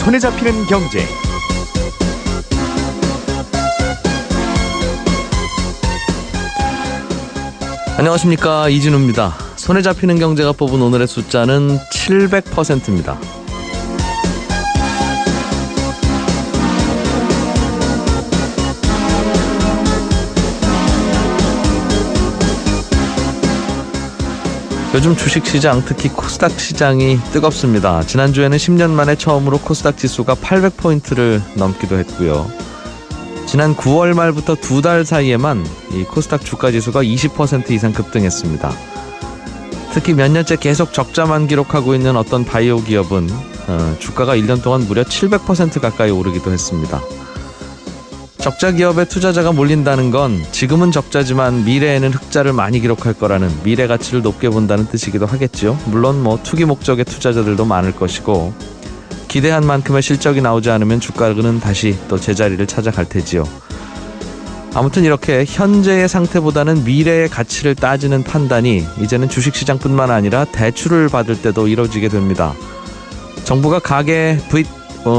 손에 잡히는 경제. 안녕하십니까, 이진우입니다. 손에 잡히는 경제가 뽑은 오늘의 숫자는 700%입니다. 요즘 주식시장, 특히 코스닥 시장이 뜨겁습니다. 지난주에는 10년 만에 처음으로 코스닥 지수가 800포인트를 넘기도 했고요. 지난 9월 말부터 2달 사이에만 이 코스닥 주가 지수가 20% 이상 급등했습니다. 특히 몇 년째 계속 적자만 기록하고 있는 어떤 바이오 기업은 주가가 1년 동안 무려 700% 가까이 오르기도 했습니다. 적자 기업에 투자자가 몰린다는 건 지금은 적자지만 미래에는 흑자를 많이 기록할 거라는 미래 가치를 높게 본다는 뜻이기도 하겠죠. 물론 투기 목적의 투자자들도 많을 것이고, 기대한 만큼의 실적이 나오지 않으면 주가는 다시 또 제자리를 찾아갈 테지요. 아무튼 이렇게 현재의 상태보다는 미래의 가치를 따지는 판단이 이제는 주식시장뿐만 아니라 대출을 받을 때도 이루어지게 됩니다. 정부가 가계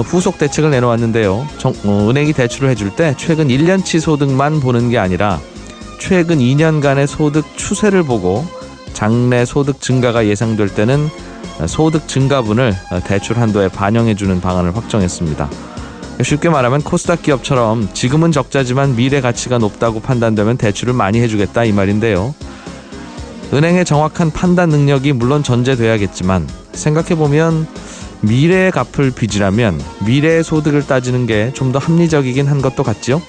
후속 대책을 내놓았는데요. 은행이 대출을 해줄 때 최근 1년치 소득만 보는 게 아니라 최근 2년간의 소득 추세를 보고 장래 소득 증가가 예상될 때는 소득 증가분을 대출 한도에 반영해주는 방안을 확정했습니다. 쉽게 말하면 코스닥 기업처럼 지금은 적자지만 미래 가치가 높다고 판단되면 대출을 많이 해주겠다, 이 말인데요. 은행의 정확한 판단 능력이 물론 전제돼야겠지만, 생각해보면 미래에 갚을 빚이라면 미래의 소득을 따지는 게 좀 더 합리적이긴 한 것도 같지요?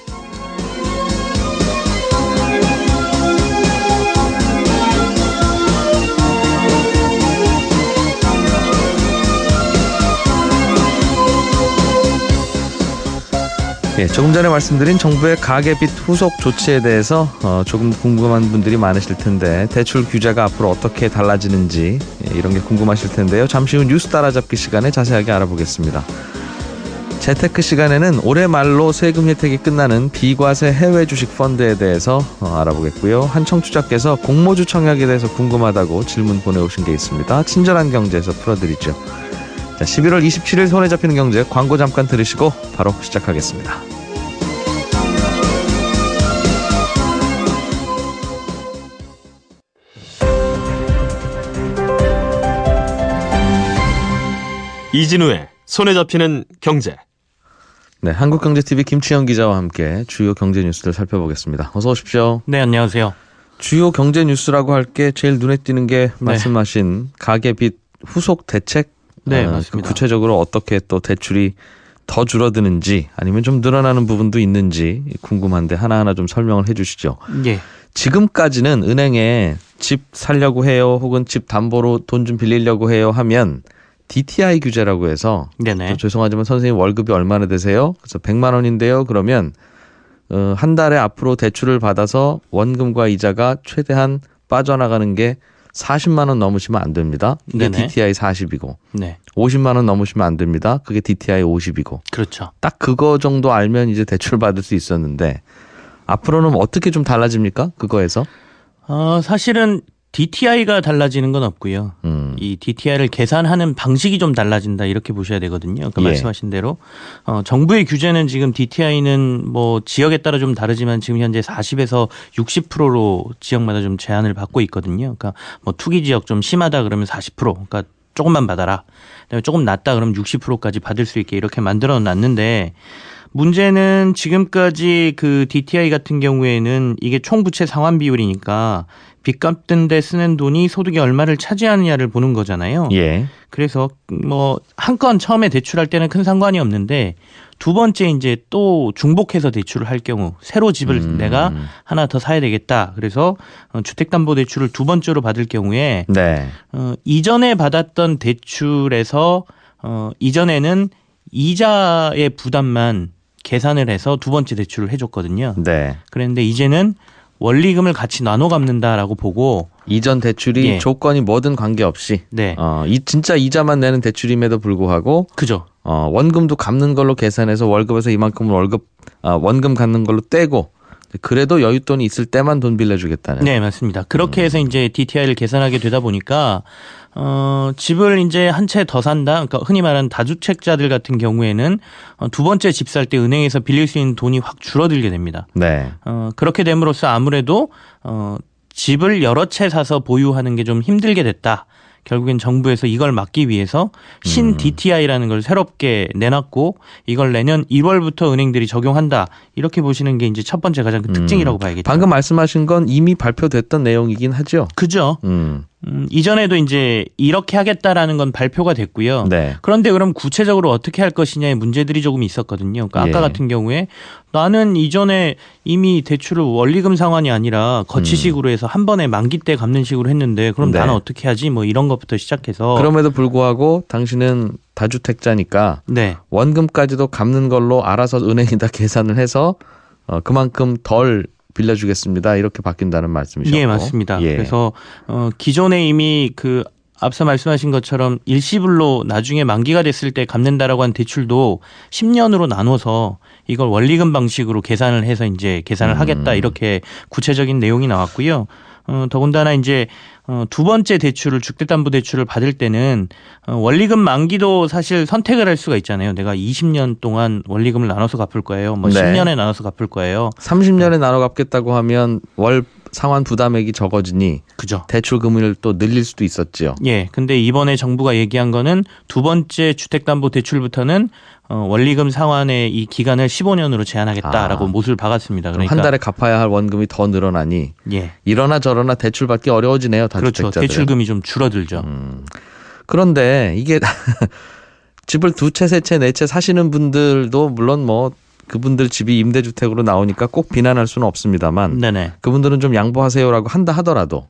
조금 전에 말씀드린 정부의 가계빚 후속 조치에 대해서 조금 궁금한 분들이 많으실 텐데, 대출 규제가 앞으로 어떻게 달라지는지 이런 게 궁금하실 텐데요. 잠시 후 뉴스 따라잡기 시간에 자세하게 알아보겠습니다. 재테크 시간에는 올해 말로 세금 혜택이 끝나는 비과세 해외 주식 펀드에 대해서 알아보겠고요. 한 청취자께서 공모주 청약에 대해서 궁금하다고 질문 보내오신 게 있습니다. 친절한 경제에서 풀어드리죠. 자, 11월 27일 손에 잡히는 경제, 광고 잠깐 들으시고 바로 시작하겠습니다. 이진우의 손에 잡히는 경제. 네, 한국경제TV 김치영 기자와 함께 주요 경제 뉴스들 살펴보겠습니다. 어서 오십시오. 네, 안녕하세요. 주요 경제 뉴스라고 할 게 제일 눈에 띄는 게 말씀하신 가계빚 후속 대책. 네, 맞습니다. 구체적으로 어떻게 또 대출이 더 줄어드는지 아니면 좀 늘어나는 부분도 있는지 궁금한데 하나하나 좀 설명을 해 주시죠. 예. 지금까지는 은행에 집 살려고 해요, 혹은 집 담보로 돈 좀 빌리려고 해요 하면 DTI 규제라고 해서, 네네. 죄송하지만 선생님 월급이 얼마나 되세요? 그래서 100만 원인데요. 그러면 한 달에 앞으로 대출을 받아서 원금과 이자가 최대한 빠져나가는 게 40만 원 넘으시면 안 됩니다. 그게 네네. DTI 40이고, 네. 50만 원 넘으시면 안 됩니다. 그게 DTI 50이고. 그렇죠. 딱 그거 정도 알면 이제 대출 받을 수 있었는데, 앞으로는 어떻게 좀 달라집니까? 그거에서? 사실은 DTI가 달라지는 건 없고요. 이 DTI를 계산하는 방식이 좀 달라진다, 이렇게 보셔야 되거든요. 그 말씀하신 대로 정부의 규제는 지금 DTI는 지역에 따라 좀 다르지만 지금 현재 40에서 60%로 지역마다 좀 제한을 받고 있거든요. 그러니까 투기 지역 좀 심하다 그러면 40%, 그러니까 조금만 받아라. 그다음에 조금 낮다 그러면 60%까지 받을 수 있게 이렇게 만들어 놨는데, 문제는 지금까지 그 DTI 같은 경우에는 이게 총부채 상환 비율이니까 빚 갚는 데 쓰는 돈이 소득이 얼마를 차지하느냐를 보는 거잖아요. 예. 그래서 한 건 처음에 대출할 때는 큰 상관이 없는데, 두 번째 이제 또 중복해서 대출을 할 경우 새로 집을 내가 하나 더 사야 되겠다. 그래서 주택담보대출을 두 번째로 받을 경우에 이전에 받았던 대출에서 이전에는 이자의 부담만 계산을 해서 두 번째 대출을 해줬거든요. 네. 그런데 이제는 원리금을 같이 나눠 갚는다라고 보고, 이전 대출이 조건이 뭐든 관계없이 진짜 이자만 내는 대출임에도 불구하고, 그죠. 원금도 갚는 걸로 계산해서 월급에서 이만큼은 원금 갚는 걸로 떼고, 그래도 여윳돈이 있을 때만 돈 빌려주겠다는. 네, 맞습니다. 그렇게 해서 이제 DTI를 계산하게 되다 보니까 집을 이제 한 채 더 산다. 그러니까 흔히 말하는 다주택자들 같은 경우에는 두 번째 집 살 때 은행에서 빌릴 수 있는 돈이 확 줄어들게 됩니다. 네. 그렇게 됨으로써 아무래도 집을 여러 채 사서 보유하는 게 좀 힘들게 됐다. 결국엔 정부에서 이걸 막기 위해서 신 DTI라는 걸 새롭게 내놨고 이걸 내년 1월부터 은행들이 적용한다. 이렇게 보시는 게 이제 첫 번째 가장 큰 특징이라고 봐야겠죠. 방금 말씀하신 건 이미 발표됐던 내용이긴 하죠. 그죠. 이전에도 이제 이렇게 하겠다라는 건 발표가 됐고요. 네. 그런데 그럼 구체적으로 어떻게 할 것이냐의 문제들이 조금 있었거든요. 그러니까 아까 예. 같은 경우에 나는 이전에 이미 대출을 원리금 상환이 아니라 거치식으로 해서 한 번에 만기 때 갚는 식으로 했는데 그럼 네. 나는 어떻게 하지? 뭐 이런 것부터 시작해서 그럼에도 불구하고 당신은 다주택자니까 네. 원금까지도 갚는 걸로 알아서 은행에다 계산을 해서 그만큼 덜 빌려주겠습니다. 이렇게 바뀐다는 말씀이셨고. 예, 맞습니다. 예. 그래서 기존에 이미 그 앞서 말씀하신 것처럼 일시불로 나중에 만기가 됐을 때 갚는다라고 한 대출도 10년으로 나눠서 이걸 원리금 방식으로 계산을 해서 이제 계산을 하겠다 이렇게 구체적인 내용이 나왔고요. 더군다나 이제 두 번째 대출을 주택담보대출을 받을 때는 원리금 만기도 사실 선택을 할 수가 있잖아요. 내가 20년 동안 원리금을 나눠서 갚을 거예요. 뭐 네. 10년에 나눠서 갚을 거예요. 30년에 나눠 갚겠다고 하면 월 상환 부담액이 적어지니 그죠. 대출 금리를 또 늘릴 수도 있었죠. 예. 근데 이번에 정부가 얘기한 거는 두 번째 주택담보대출부터는 원리금 상환의 이 기간을 15년으로 제한하겠다라고 못을 박았습니다. 그럼 그러니까 한 달에 갚아야 할 원금이 더 늘어나니 예. 이러나 저러나 대출 받기 어려워지네요. 그렇죠. 다주택자들. 대출금이 좀 줄어들죠. 그런데 이게 집을 두 채, 세 채, 네 채 사시는 분들도 물론 뭐 그분들 집이 임대주택으로 나오니까 꼭 비난할 수는 없습니다만 네네. 그분들은 좀 양보하세요라고 한다 하더라도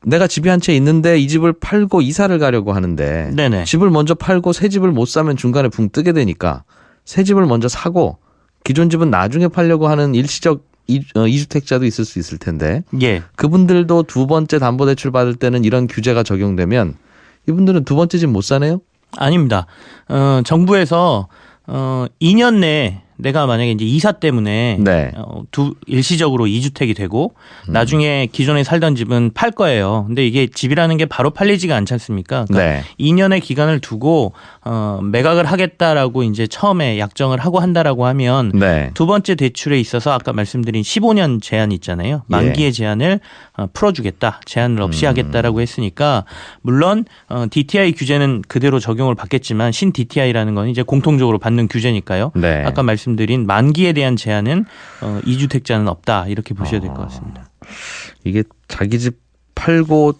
내가 집이 한 채 있는데 이 집을 팔고 이사를 가려고 하는데 네네. 집을 먼저 팔고 새 집을 못 사면 중간에 붕 뜨게 되니까 새 집을 먼저 사고 기존 집은 나중에 팔려고 하는 일시적 이주택자도 있을 수 있을 텐데 예. 그분들도 두 번째 담보대출 받을 때는 이런 규제가 적용되면 이분들은 두 번째 집 못 사네요? 아닙니다. 정부에서 2년 내에 내가 만약에 이제 이사 때문에 네. 일시적으로 2주택이 되고 나중에 기존에 살던 집은 팔 거예요. 근데 이게 집이라는 게 바로 팔리지가 않지 않습니까? 그러니까 네. 2년의 기간을 두고 매각을 하겠다라고 이제 처음에 약정을 하고 한다라고 하면 네. 두 번째 대출에 있어서 아까 말씀드린 15년 제한 있잖아요. 만기의 제한을 풀어주겠다. 제한을 없이 하겠다라고 했으니까 물론 DTI 규제는 그대로 적용을 받겠지만 신 DTI라는 건 이제 공통적으로 받는 규제니까요. 네. 아까 말씀드린 만기에 대한 제한은 2주택자는 없다. 이렇게 보셔야 될 것 같습니다. 이게 자기 집 팔고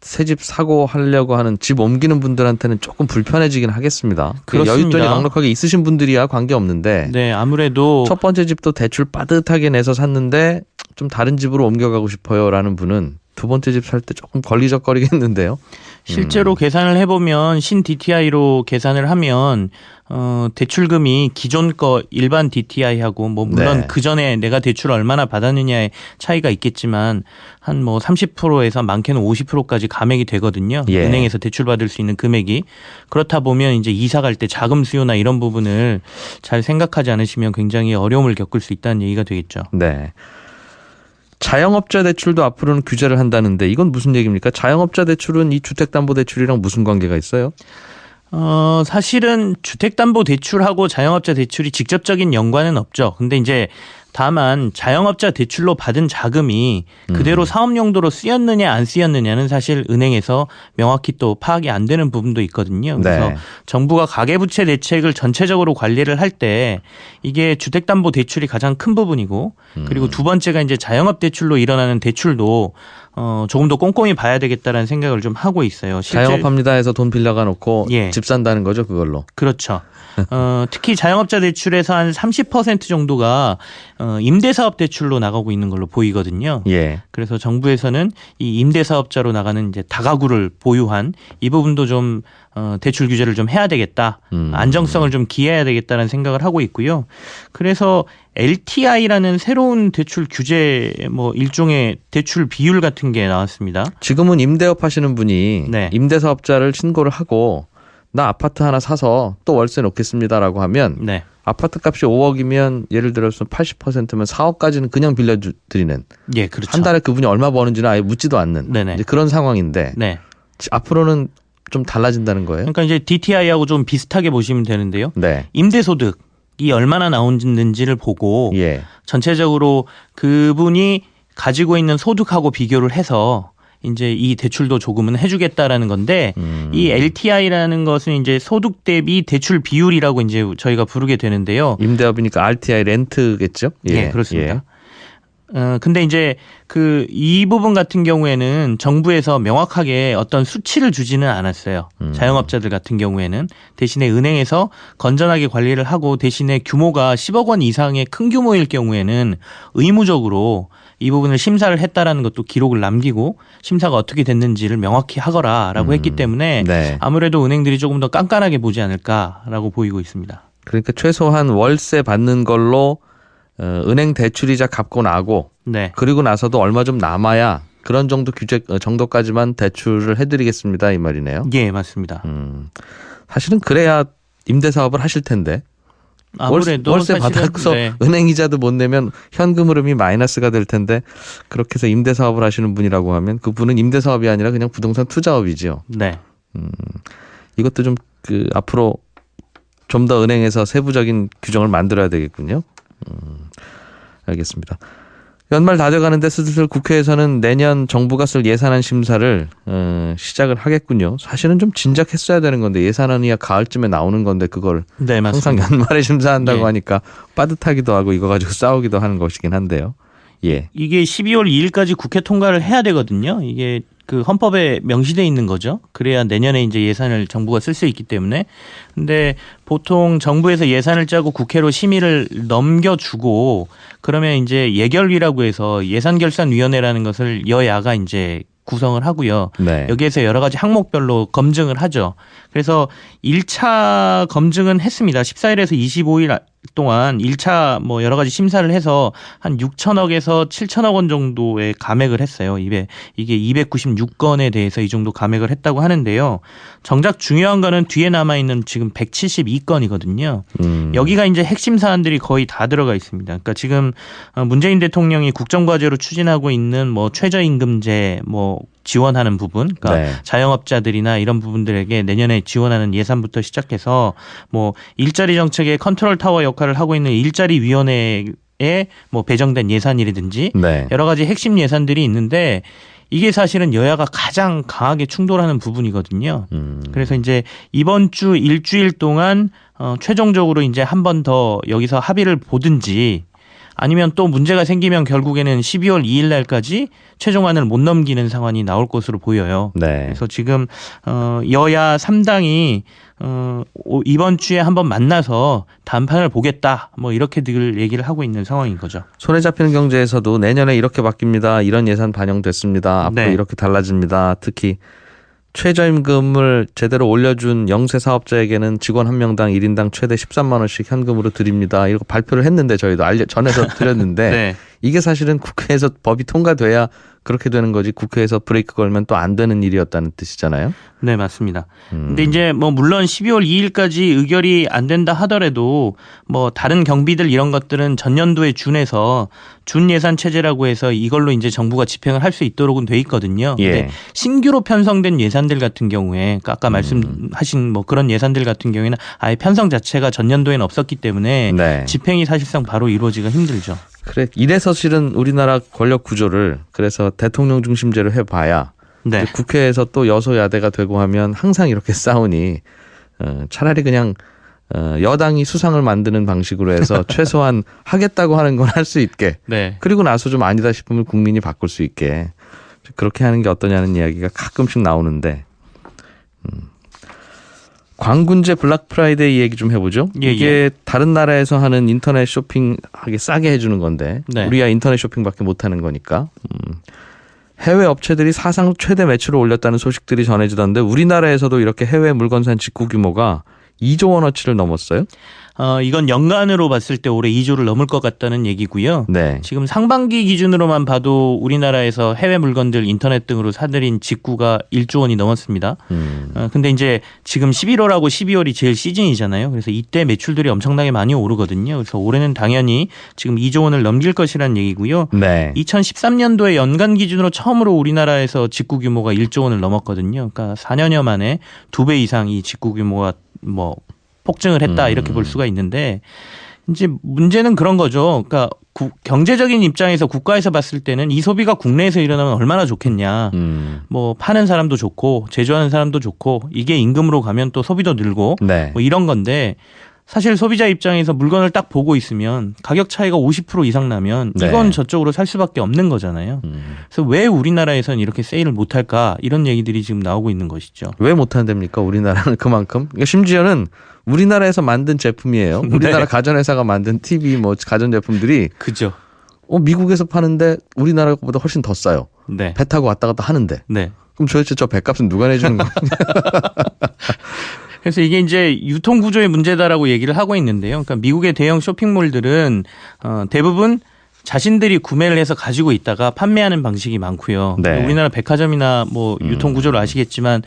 새 집 사고 하려고 하는 집 옮기는 분들한테는 조금 불편해지긴 하겠습니다. 그렇습니다. 여윳돈이 넉넉하게 있으신 분들이야 관계없는데 네, 아무래도 첫 번째 집도 대출 빠듯하게 내서 샀는데 좀 다른 집으로 옮겨가고 싶어요라는 분은 두 번째 집 살 때 조금 걸리적거리겠는데요. 실제로 계산을 해보면 신 DTI로 계산을 하면 대출금이 기존 거 일반 DTI하고 뭐 물론 네. 그 전에 내가 대출을 얼마나 받았느냐의 차이가 있겠지만 한 뭐 30%에서 많게는 50%까지 감액이 되거든요. 예. 은행에서 대출 받을 수 있는 금액이. 그렇다 보면 이제 이사 갈 때 자금 수요나 이런 부분을 잘 생각하지 않으시면 굉장히 어려움을 겪을 수 있다는 얘기가 되겠죠. 네. 자영업자 대출도 앞으로는 규제를 한다는데 이건 무슨 얘기입니까? 자영업자 대출은 이 주택담보대출이랑 무슨 관계가 있어요? 사실은 주택담보대출하고 자영업자 대출이 직접적인 연관은 없죠. 근데 이제 다만 자영업자 대출로 받은 자금이 그대로 사업 용도로 쓰였느냐 안 쓰였느냐는 사실 은행에서 명확히 또 파악이 안 되는 부분도 있거든요. 그래서 네. 정부가 가계부채 대책을 전체적으로 관리를 할 때 이게 주택담보대출이 가장 큰 부분이고 그리고 두 번째가 이제 자영업 대출로 일어나는 대출도 조금 더 꼼꼼히 봐야 되겠다라는 생각을 좀 하고 있어요. 자영업합니다 해서 돈 빌려가 놓고 예. 집 산다는 거죠, 그걸로. 그렇죠. 특히 자영업자 대출에서 한 30% 정도가 임대사업 대출로 나가고 있는 걸로 보이거든요. 예. 그래서 정부에서는 이 임대사업자로 나가는 이제 다가구를 보유한 이 부분도 좀 대출 규제를 좀 해야 되겠다. 안정성을 좀 기해야 되겠다는 생각을 하고 있고요. 그래서 LTI라는 새로운 대출 규제 뭐 일종의 대출 비율 같은 게 나왔습니다. 지금은 임대업 하시는 분이 네. 임대사업자를 신고를 하고 나 아파트 하나 사서 또 월세 놓겠습니다라고 하면 네. 아파트 값이 5억이면 예를 들어서 80%면 4억까지는 그냥 빌려드리는. 예, 그렇죠. 한 달에 그분이 얼마 버는지는 아예 묻지도 않는 네네. 이제 그런 상황인데 네. 앞으로는 좀 달라진다는 거예요. 그러니까 이제 DTI하고 좀 비슷하게 보시면 되는데요. 네. 임대소득이 얼마나 나오는지를 보고 예. 전체적으로 그분이 가지고 있는 소득하고 비교를 해서 이제 이 대출도 조금은 해주겠다라는 건데 이 LTI라는 것은 이제 소득 대비 대출 비율이라고 이제 저희가 부르게 되는데요. 임대업이니까 RTI 렌트겠죠? 예, 그렇습니다. 근데 이제 이 부분 같은 경우에는 정부에서 명확하게 어떤 수치를 주지는 않았어요. 자영업자들 같은 경우에는 대신에 은행에서 건전하게 관리를 하고 대신에 규모가 10억 원 이상의 큰 규모일 경우에는 의무적으로 이 부분을 심사를 했다라는 것도 기록을 남기고 심사가 어떻게 됐는지를 명확히 하거라라고 했기 때문에 네. 아무래도 은행들이 조금 더 깐깐하게 보지 않을까라고 보이고 있습니다. 그러니까 최소한 월세 받는 걸로 은행 대출이자 갚고 나고 네. 그리고 나서도 얼마 좀 남아야 그런 정도 규제 정도까지만 대출을 해드리겠습니다 이 말이네요. 예, 맞습니다. 사실은 그래야 임대 사업을 하실 텐데. 아무래도 월세 사실은, 받아서 네. 은행 이자도 못 내면 현금 흐름이 마이너스가 될 텐데 그렇게 해서 임대 사업을 하시는 분이라고 하면 그분은 임대 사업이 아니라 그냥 부동산 투자업이죠. 네. 이것도 좀 앞으로 좀 더 은행에서 세부적인 규정을 만들어야 되겠군요. 알겠습니다. 연말 다 돼가는데 슬슬 국회에서는 내년 정부가 쓸 예산안 심사를 시작을 하겠군요. 사실은 좀 진작했어야 되는 건데 예산안이야 가을쯤에 나오는 건데 그걸 네, 항상 맞습니다. 연말에 심사한다고 예. 하니까 빠듯하기도 하고 이거 가지고 싸우기도 하는 것이긴 한데요. 예. 이게 12월 2일까지 국회 통과를 해야 되거든요. 이게 헌법에 명시돼 있는 거죠. 그래야 내년에 이제 예산을 정부가 쓸 수 있기 때문에. 근데 보통 정부에서 예산을 짜고 국회로 심의를 넘겨주고 그러면 이제 예결위라고 해서 예산결산위원회라는 것을 여야가 이제 구성을 하고요. 네. 여기에서 여러 가지 항목별로 검증을 하죠. 그래서 1차 검증은 했습니다. 14일에서 25일 동안 1차 뭐 여러 가지 심사를 해서 한 6천억에서 7천억 원 정도의 감액을 했어요. 이게 296건에 대해서 이 정도 감액을 했다고 하는데요. 정작 중요한 거는 뒤에 남아있는 지금 172건이거든요. 여기가 이제 핵심 사안들이 거의 다 들어가 있습니다. 그러니까 지금 문재인 대통령이 국정과제로 추진하고 있는 뭐 최저임금제 뭐 지원하는 부분, 그러니까 네. 자영업자들이나 이런 부분들에게 내년에 지원하는 예산부터 시작해서 뭐 일자리 정책의 컨트롤 타워 역할을 하고 있는 일자리 위원회에 뭐 배정된 예산이라든지 네. 여러 가지 핵심 예산들이 있는데 이게 사실은 여야가 가장 강하게 충돌하는 부분이거든요. 그래서 이제 이번 주 일주일 동안 최종적으로 이제 한 번 더 여기서 합의를 보든지 아니면 또 문제가 생기면 결국에는 12월 2일 날까지 최종안을 못 넘기는 상황이 나올 것으로 보여요. 네. 그래서 지금 여야 3당이 이번 주에 한번 만나서 단판을 보겠다 뭐 이렇게들 얘기를 하고 있는 상황인 거죠. 손에 잡히는 경제에서도 내년에 이렇게 바뀝니다. 이런 예산 반영됐습니다. 앞으로 네. 이렇게 달라집니다. 특히 최저임금을 제대로 올려준 영세 사업자에게는 직원 한 명당 1인당 최대 13만 원씩 현금으로 드립니다. 이거 발표를 했는데 저희도 전해서 드렸는데 네. 이게 사실은 국회에서 법이 통과돼야 그렇게 되는 거지 국회에서 브레이크 걸면 또 안 되는 일이었다는 뜻이잖아요. 네, 맞습니다. 근데 이제 뭐 물론 12월 2일까지 의결이 안 된다 하더라도 뭐 다른 경비들 이런 것들은 전년도에 준해서 준 예산 체제라고 해서 이걸로 이제 정부가 집행을 할 수 있도록은 돼 있거든요. 예. 근데 신규로 편성된 예산들 같은 경우에 그러니까 아까 말씀하신 뭐 그런 예산들 같은 경우에는 아예 편성 자체가 전년도에는 없었기 때문에 네. 집행이 사실상 바로 이루어지기가 힘들죠. 그래 이래서 실은 우리나라 권력 구조를 그래서 대통령 중심제로 해봐야 네. 이제 국회에서 또 여소야대가 되고 하면 항상 이렇게 싸우니 차라리 그냥 여당이 수상을 만드는 방식으로 해서 최소한 하겠다고 하는 건 할 수 있게 네. 그리고 나서 좀 아니다 싶으면 국민이 바꿀 수 있게 그렇게 하는 게 어떠냐는 이야기가 가끔씩 나오는데 광군제 블랙 프라이데이 얘기 좀 해보죠. 예, 이게 다른 나라에서 하는 인터넷 쇼핑하기 싸게 해주는 건데 네. 우리야 인터넷 쇼핑밖에 못하는 거니까 해외 업체들이 사상 최대 매출을 올렸다는 소식들이 전해지던데 우리나라에서도 이렇게 해외 물건산 직구 규모가 2조 원어치를 넘었어요? 이건 연간으로 봤을 때 올해 2조를 넘을 것 같다는 얘기고요. 네. 지금 상반기 기준으로만 봐도 우리나라에서 해외 물건들 인터넷 등으로 사들인 직구가 1조 원이 넘었습니다. 근데 이제 지금 11월하고 12월이 제일 시즌이잖아요. 그래서 이때 매출들이 엄청나게 많이 오르거든요. 그래서 올해는 당연히 지금 2조 원을 넘길 것이라는 얘기고요. 네. 2013년도에 연간 기준으로 처음으로 우리나라에서 직구 규모가 1조 원을 넘었거든요. 그러니까 4년여 만에 2배 이상 이 직구 규모가 뭐 폭증을 했다 이렇게 볼 수가 있는데 이제 문제는 그런 거죠. 그러니까 경제적인 입장에서 국가에서 봤을 때는 이 소비가 국내에서 일어나면 얼마나 좋겠냐. 뭐 파는 사람도 좋고 제조하는 사람도 좋고 이게 임금으로 가면 또 소비도 늘고 네. 뭐 이런 건데 사실 소비자 입장에서 물건을 딱 보고 있으면 가격 차이가 50% 이상 나면 이건 네. 저쪽으로 살 수밖에 없는 거잖아요. 그래서 왜 우리나라에서는 이렇게 세일을 못할까 이런 얘기들이 지금 나오고 있는 것이죠. 왜 못한답니까? 우리나라는 그만큼. 그러니까 심지어는 우리나라에서 만든 제품이에요. 우리나라 네. 가전회사가 만든 TV 뭐 가전제품들이 그죠. 미국에서 파는데 우리나라보다 훨씬 더 싸요. 네. 배 타고 왔다 갔다 하는데. 네. 그럼 도대체 저 배값은 누가 내주는 거예요? 그래서 이게 이제 유통 구조의 문제다라고 얘기를 하고 있는데요. 그러니까 미국의 대형 쇼핑몰들은 대부분 자신들이 구매를 해서 가지고 있다가 판매하는 방식이 많고요. 네. 우리나라 백화점이나 뭐 유통 구조를 아시겠지만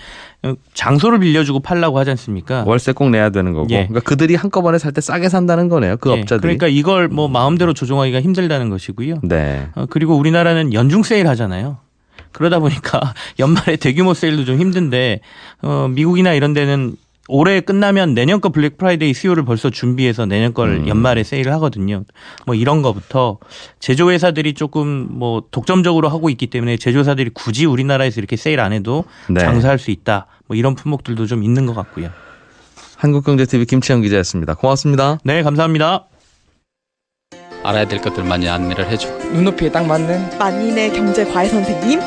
장소를 빌려주고 팔라고 하지 않습니까? 월세 꼭 내야 되는 거고. 예. 그러니까 그들이 한꺼번에 살 때 싸게 산다는 거네요. 그 예, 업자들이. 그러니까 이걸 뭐 마음대로 조종하기가 힘들다는 것이고요. 네. 그리고 우리나라는 연중 세일 하잖아요. 그러다 보니까 연말에 대규모 세일도 좀 힘든데 미국이나 이런 데는 올해 끝나면 내년 거 블랙 프라이데이 수요를 벌써 준비해서 내년 걸 연말에 세일을 하거든요. 뭐 이런 거부터 제조회사들이 조금 뭐 독점적으로 하고 있기 때문에 제조사들이 굳이 우리나라에서 이렇게 세일 안 해도 네. 장사할 수 있다. 뭐 이런 품목들도 좀 있는 것 같고요. 한국경제TV 김치영 기자였습니다. 고맙습니다. 네, 감사합니다. 알아야 될 것들 많이 안내를 해주고 눈높이에 딱 맞는 만인의 경제 과외 선생님.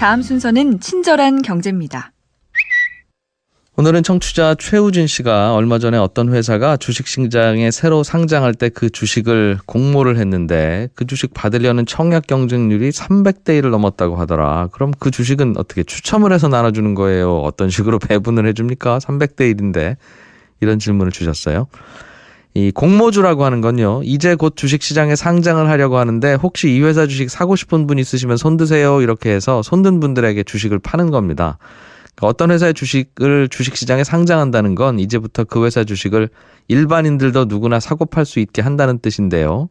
다음 순서는 친절한 경제입니다. 오늘은 청취자 최우진 씨가 얼마 전에 어떤 회사가 주식시장에 새로 상장할 때 그 주식을 공모를 했는데 그 주식 받으려는 청약 경쟁률이 300대 1을 넘었다고 하더라. 그럼 그 주식은 어떻게 추첨을 해서 나눠주는 거예요? 어떤 식으로 배분을 해줍니까? 300대 1인데 이런 질문을 주셨어요. 이 공모주라고 하는 건요. 이제 곧 주식시장에 상장을 하려고 하는데 혹시 이 회사 주식 사고 싶은 분 있으시면 손드세요. 이렇게 해서 손든 분들에게 주식을 파는 겁니다. 어떤 회사의 주식을 주식시장에 상장한다는 건 이제부터 그 회사 주식을 일반인들도 누구나 사고 팔 수 있게 한다는 뜻인데요.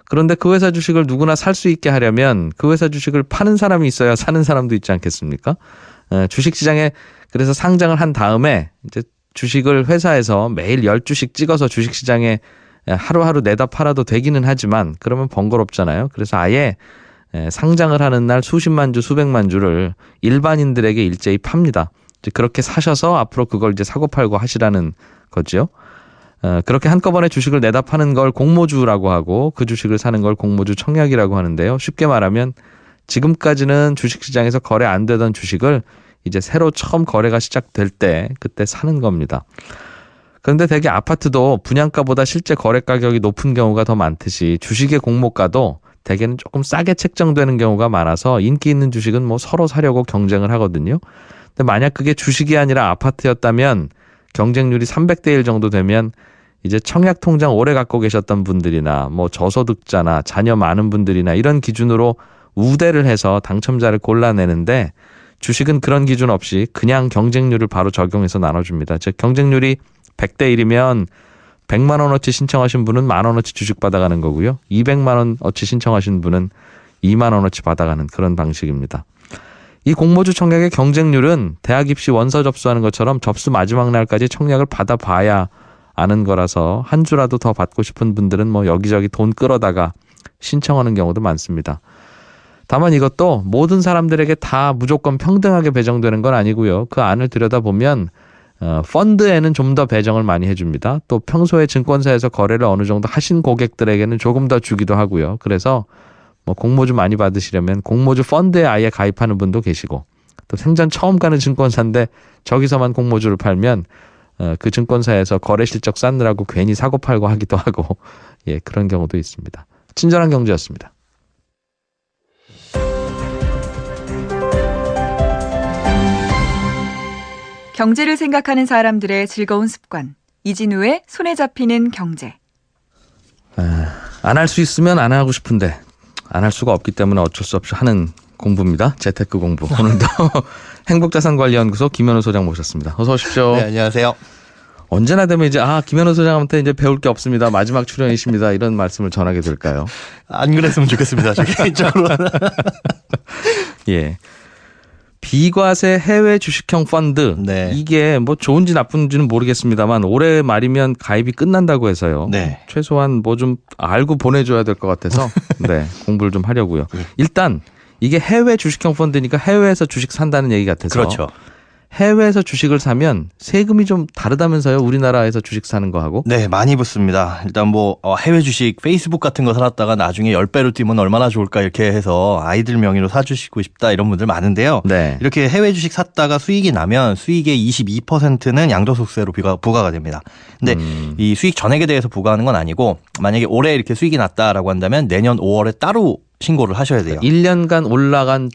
그런데 그 회사 주식을 누구나 살 수 있게 하려면 그 회사 주식을 파는 사람이 있어야 사는 사람도 있지 않겠습니까? 주식시장에 그래서 상장을 한 다음에 이제 주식을 회사에서 매일 10주씩 찍어서 주식시장에 하루하루 내다 팔아도 되기는 하지만 그러면 번거롭잖아요. 그래서 아예 상장을 하는 날 수십만 주, 수백만 주를 일반인들에게 일제히 팝니다. 그렇게 사셔서 앞으로 그걸 이제 사고 팔고 하시라는 거죠. 그렇게 한꺼번에 주식을 내다 파는 걸 공모주라고 하고 그 주식을 사는 걸 공모주 청약이라고 하는데요. 쉽게 말하면 지금까지는 주식시장에서 거래 안 되던 주식을 이제 새로 처음 거래가 시작될 때 그때 사는 겁니다. 그런데 대개 아파트도 분양가보다 실제 거래 가격이 높은 경우가 더 많듯이 주식의 공모가도 대개는 조금 싸게 책정되는 경우가 많아서 인기 있는 주식은 뭐 서로 사려고 경쟁을 하거든요. 근데 만약 그게 주식이 아니라 아파트였다면 경쟁률이 300대 1 정도 되면 이제 청약 통장 오래 갖고 계셨던 분들이나 뭐 저소득자나 자녀 많은 분들이나 이런 기준으로 우대를 해서 당첨자를 골라내는데 주식은 그런 기준 없이 그냥 경쟁률을 바로 적용해서 나눠줍니다. 즉 경쟁률이 100대 1이면 100만 원어치 신청하신 분은 만 원어치 주식 받아가는 거고요. 200만 원어치 신청하신 분은 2만 원어치 받아가는 그런 방식입니다. 이 공모주 청약의 경쟁률은 대학 입시 원서 접수하는 것처럼 접수 마지막 날까지 청약을 받아봐야 아는 거라서 한 주라도 더 받고 싶은 분들은 뭐 여기저기 돈 끌어다가 신청하는 경우도 많습니다. 다만 이것도 모든 사람들에게 다 무조건 평등하게 배정되는 건 아니고요. 그 안을 들여다보면 펀드에는 좀 더 배정을 많이 해줍니다. 또 평소에 증권사에서 거래를 어느 정도 하신 고객들에게는 조금 더 주기도 하고요. 그래서 뭐 공모주 많이 받으시려면 공모주 펀드에 아예 가입하는 분도 계시고 또 생전 처음 가는 증권사인데 저기서만 공모주를 팔면 그 증권사에서 거래 실적 쌓느라고 괜히 사고 팔고 하기도 하고 예 그런 경우도 있습니다. 친절한 경제였습니다. 경제를 생각하는 사람들의 즐거운 습관. 이진우의 손에 잡히는 경제. 안 할 수 있으면 안 하고 싶은데 안 할 수가 없기 때문에 어쩔 수 없이 하는 공부입니다. 재테크 공부. 오늘도 행복자산관리연구소 김현우 소장 모셨습니다. 어서 오십시오. 네, 안녕하세요. 언제나 되면 이제 김현우 소장한테 이제 배울 게 없습니다. 마지막 출연이십니다. 이런 말씀을 전하게 될까요? 안 그랬으면 좋겠습니다. 저 개인적으로. 예. 비과세 해외 주식형 펀드. 네. 이게 뭐 좋은지 나쁜지는 모르겠습니다만 올해 말이면 가입이 끝난다고 해서요. 네. 최소한 뭐 좀 알고 보내줘야 될 것 같아서 네, 공부를 좀 하려고요. 일단 이게 해외 주식형 펀드니까 해외에서 주식 산다는 얘기 같아서. 그렇죠. 해외에서 주식을 사면 세금이 좀 다르다면서요? 우리나라에서 주식 사는 거하고? 네, 많이 붙습니다. 일단 뭐 해외 주식 페이스북 같은 거 사놨다가 나중에 10배로 뛰면 얼마나 좋을까 이렇게 해서 아이들 명의로 사주시고 싶다 이런 분들 많은데요. 네. 이렇게 해외 주식 샀다가 수익이 나면 수익의 22%는 양도소득세로 부과가 됩니다. 근데 이 수익 전액에 대해서 부과하는 건 아니고 만약에 올해 이렇게 수익이 났다라고 한다면 내년 5월에 따로 신고를 하셔야 돼요. 1년간 올라간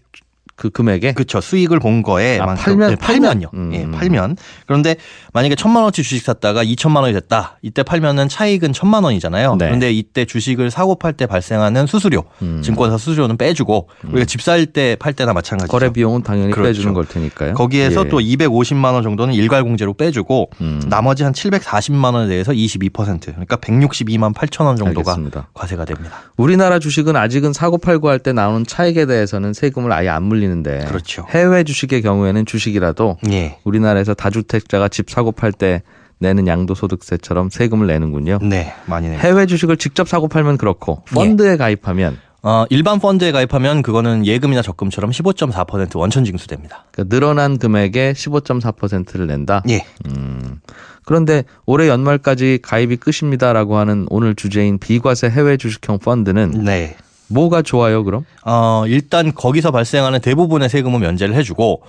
그 금액에? 그렇죠. 수익을 본 거에 팔면? 네, 팔면요. 예, 팔면. 그런데 만약에 1,000만 원어치 주식 샀다가 2,000만 원이 됐다. 이때 팔면은 차익은 1,000만 원이잖아요. 네. 그런데 이때 주식을 사고 팔 때 발생하는 수수료, 증권사 수수료는 빼주고 우리가 집 살 때 팔 때나 마찬가지죠. 거래 비용은 당연히 그렇죠. 빼주는 걸 테니까요. 거기에서 예. 또 250만 원 정도는 일괄공제로 빼주고 나머지 한 740만 원에 대해서 22% 그러니까 162만 8천 원 정도가 알겠습니다. 과세가 됩니다. 우리나라 주식은 아직은 사고 팔고 할 때 나오는 차익에 대해서는 세금을 아예 안 물리는데 그렇죠. 해외 주식의 경우에는 주식이라도 예. 우리나라에서 다주택자가 집 사고 팔 때 내는 양도소득세처럼 세금을 내는군요. 네, 많이 냅니다. 해외 주식을 직접 사고 팔면 그렇고 펀드에 가입하면 일반 펀드에 가입하면 그거는 예금이나 적금처럼 15.4% 원천 징수됩니다. 그러니까 늘어난 금액의 15.4%를 낸다. 예. 그런데 올해 연말까지 가입이 끝입니다라고 하는 오늘 주제인 비과세 해외 주식형 펀드는 네. 뭐가 좋아요, 그럼? 일단 거기서 발생하는 대부분의 세금은 면제를 해주고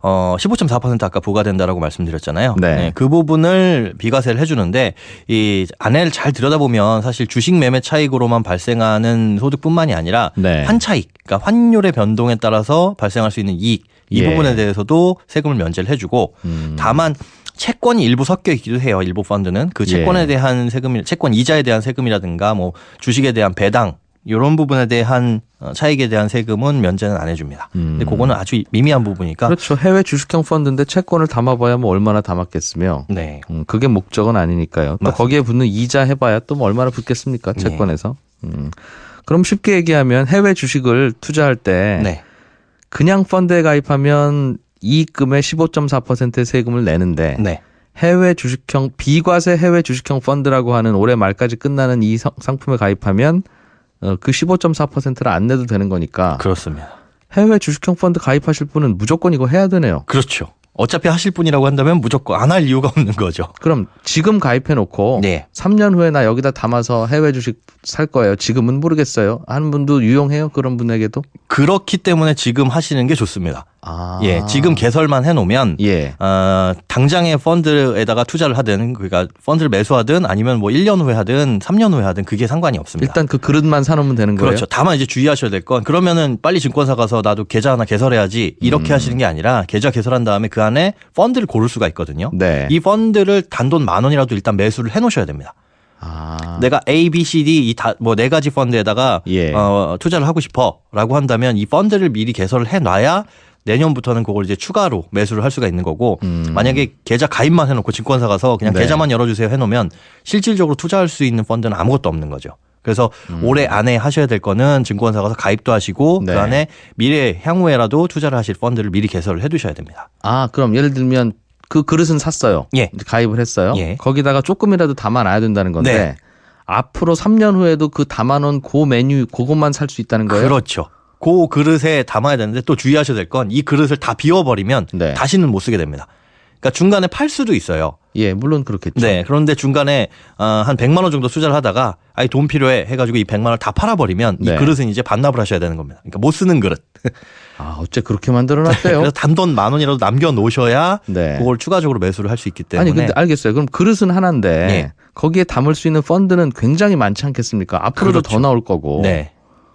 15.4% 아까 부과된다라고 말씀드렸잖아요. 네. 그 부분을 비과세를 해주는데 이 안에를 잘 들여다보면 사실 주식 매매 차익으로만 발생하는 소득뿐만이 아니라 네. 환차익, 그러니까 환율의 변동에 따라서 발생할 수 있는 이익 이 예. 부분에 대해서도 세금을 면제를 해주고 다만 채권이 일부 섞여 있기도 해요. 일부 펀드는 그 채권에 예. 대한 세금, 채권 이자에 대한 세금이라든가 뭐 주식에 대한 배당 이런 부분에 대한 차익에 대한 세금은 면제는 안 해줍니다. 근데 그거는 아주 미미한 부분이니까. 그렇죠. 해외 주식형 펀드인데 채권을 담아봐야 뭐 얼마나 담았겠으며. 네. 그게 목적은 아니니까요. 또 맞습니다. 거기에 붙는 이자 해봐야 또 뭐 얼마나 붙겠습니까? 채권에서. 그럼 쉽게 얘기하면 해외 주식을 투자할 때 네. 그냥 펀드에 가입하면 이익금의 15.4%의 세금을 내는데 네. 해외 주식형 비과세 해외 주식형 펀드라고 하는 올해 말까지 끝나는 이 상품에 가입하면 그 15.4%를 안 내도 되는 거니까 그렇습니다. 해외 주식형 펀드 가입하실 분은 무조건 이거 해야 되네요. 그렇죠. 어차피 하실 분이라고 한다면 무조건 안 할 이유가 없는 거죠. 그럼 지금 가입해 놓고 네. 3년 후에 나 여기다 담아서 해외 주식 살 거예요. 지금은 모르겠어요. 하는 분도 유용해요. 그런 분에게도. 그렇기 때문에 지금 하시는 게 좋습니다. 아. 예, 지금 개설만 해놓으면 예. 당장에 펀드에다가 투자를 하든 그러니까 펀드를 매수하든 아니면 뭐 1년 후에 하든 3년 후에 하든 그게 상관이 없습니다. 일단 그 그릇만 사놓으면 되는 거예요. 그렇죠. 다만 이제 주의하셔야 될 건 그러면은 빨리 증권사 가서 나도 계좌 하나 개설해야지 이렇게 하시는 게 아니라 계좌 개설한 다음에 그 안에 펀드를 고를 수가 있거든요. 네. 이 펀드를 단돈 10,000원이라도 일단 매수를 해놓으셔야 됩니다. 아. 내가 A, B, C, D 뭐 네 가지 펀드에다가 예. 투자를 하고 싶어라고 한다면 이 펀드를 미리 개설을 해놔야 내년부터는 그걸 이제 추가로 매수를 할 수가 있는 거고 만약에 계좌 가입만 해놓고 증권사 가서 그냥 네. 계좌만 열어주세요 해놓으면 실질적으로 투자할 수 있는 펀드는 아무것도 없는 거죠. 그래서 올해 안에 하셔야 될 거는 증권사 가서 가입도 하시고 네. 그 안에 미래 향후에라도 투자를 하실 펀드를 미리 개설을 해두셔야 됩니다. 아, 그럼 예를 들면 그 그릇은 샀어요. 예. 가입을 했어요. 예. 거기다가 조금이라도 담아놔야 된다는 건데 네. 앞으로 3년 후에도 그 담아놓은 그 메뉴 그것만 살 수 있다는 거예요? 그렇죠. 그 그릇에 담아야 되는데 또 주의하셔야 될 건 이 그릇을 다 비워버리면 네. 다시는 못 쓰게 됩니다. 그러니까 중간에 팔 수도 있어요. 예, 물론 그렇겠죠. 네. 그런데 중간에 한 100만 원 정도 투자를 하다가 아이 돈 필요해 해가지고 이 100만 원을 다 팔아버리면 네. 이 그릇은 이제 반납을 하셔야 되는 겁니다. 그러니까 못 쓰는 그릇. 아, 어째 그렇게 만들어놨대요? 그래서 단돈 10,000원이라도 남겨놓으셔야 네. 그걸 추가적으로 매수를 할 수 있기 때문에. 아니 근데 알겠어요. 그럼 그릇은 하나인데 예. 거기에 담을 수 있는 펀드는 굉장히 많지 않겠습니까? 앞으로도 그렇죠. 더 나올 거고. 네.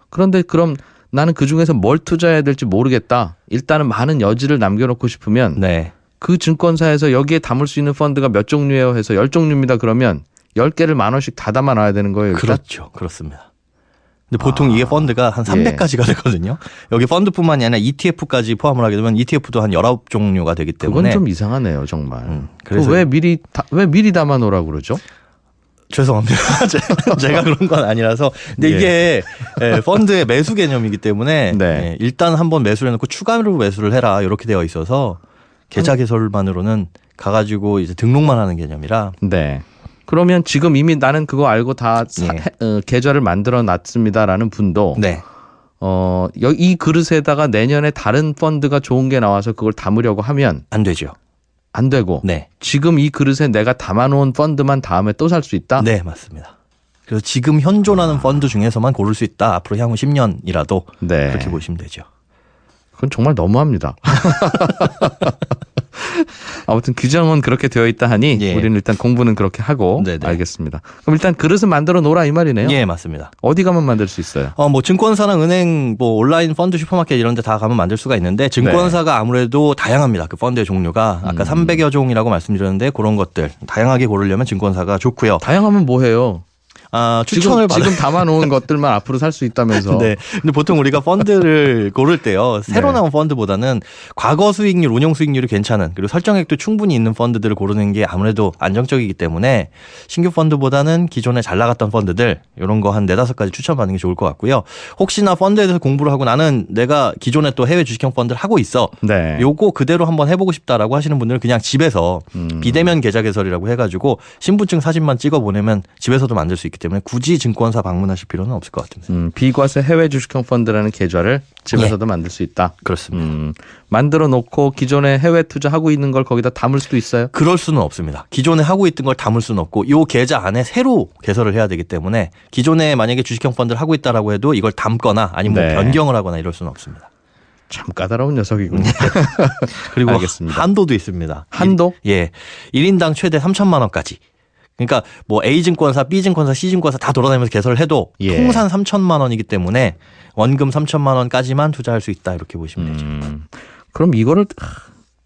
그런데 그럼 나는 그 중에서 뭘 투자해야 될지 모르겠다. 일단은 많은 여지를 남겨놓고 싶으면 네. 그 증권사에서 여기에 담을 수 있는 펀드가 몇 종류예요 해서 10종류입니다. 그러면 10개를 10,000원씩 다 담아 놔야 되는 거예요. 일단? 그렇죠. 그렇습니다. 근데 보통 이게 펀드가 한 300가지가 되거든요. 여기 펀드뿐만이 아니라 ETF까지 포함을 하게 되면 ETF도 한 19종류가 되기 때문에 그건 좀 이상하네요, 정말. 그래서 왜 미리 담아 놓으라고 그러죠? 죄송합니다. 제가 그런 건 아니라서. 근데 이게 펀드의 매수 개념이기 때문에 네. 일단 한번 매수를 해놓고 추가로 매수를 해라 이렇게 되어 있어서 계좌 개설만으로는 가가지고 이제 등록만 하는 개념이라. 네. 그러면 지금 이미 나는 그거 알고 다 계좌를 만들어 놨습니다라는 분도 네. 이 그릇에다가 내년에 다른 펀드가 좋은 게 나와서 그걸 담으려고 하면 안 되죠. 안 되고 네. 지금 이 그릇에 내가 담아놓은 펀드만 다음에 또 살 수 있다? 네, 맞습니다. 그래서 지금 현존하는 펀드 중에서만 고를 수 있다. 앞으로 향후 10년이라도 네. 그렇게 보시면 되죠. 그건 정말 너무합니다. 아무튼 규정은 그렇게 되어 있다 하니 예. 우리는 일단 공부는 그렇게 하고 네네. 알겠습니다. 그럼 일단 그릇은 만들어 놓으라 이 말이네요. 예, 맞습니다. 어디 가면 만들 수 있어요? 뭐 증권사나 은행, 뭐 온라인 펀드 슈퍼마켓 이런 데 다 가면 만들 수가 있는데 증권사가 아무래도 다양합니다. 그 펀드의 종류가 아까 300여 종이라고 말씀드렸는데 그런 것들 다양하게 고르려면 증권사가 좋고요. 다양하면 뭐해요? 추천을 지금 담아놓은 것들만 앞으로 살 수 있다면서. 네. 근데 보통 우리가 펀드를 고를 때요. 새로 네. 나온 펀드보다는 과거 수익률, 운용 수익률이 괜찮은 그리고 설정액도 충분히 있는 펀드들을 고르는 게 아무래도 안정적이기 때문에 신규 펀드보다는 기존에 잘 나갔던 펀드들 이런 거 한 4-5가지 추천받는 게 좋을 것 같고요. 혹시나 펀드에 대해서 공부를 하고 나는 내가 기존에 또 해외 주식형 펀드를 하고 있어. 네. 요거 그대로 한번 해보고 싶다라고 하시는 분들은 그냥 집에서 비대면 계좌 개설이라고 해가지고 신분증 사진만 찍어 보내면 집에서도 만들 수 있기 때문에 굳이 증권사 방문하실 필요는 없을 것 같습니다. 비과세 해외 주식형 펀드라는 계좌를 집에서도 만들 수 있다. 그렇습니다. 만들어 놓고 기존에 해외 투자하고 있는 걸 거기다 담을 수도 있어요? 그럴 수는 없습니다. 기존에 하고 있던 걸 담을 수는 없고 이 계좌 안에 새로 개설을 해야 되기 때문에 기존에 만약에 주식형 펀드를 하고 있다라고 해도 이걸 담거나 아니면 네. 뭐 변경을 하거나 이럴 수는 없습니다. 참 까다로운 녀석이군요. 그리고 알겠습니다. 한도도 있습니다. 한도? 예. 1인당 최대 3천만 원까지. 그러니까 뭐 A증권사, B증권사, C증권사 다 돌아다니면서 개설을 해도 예. 통산 3천만 원이기 때문에 원금 3천만 원까지만 투자할 수 있다 이렇게 보시면 되죠. 그럼 이거를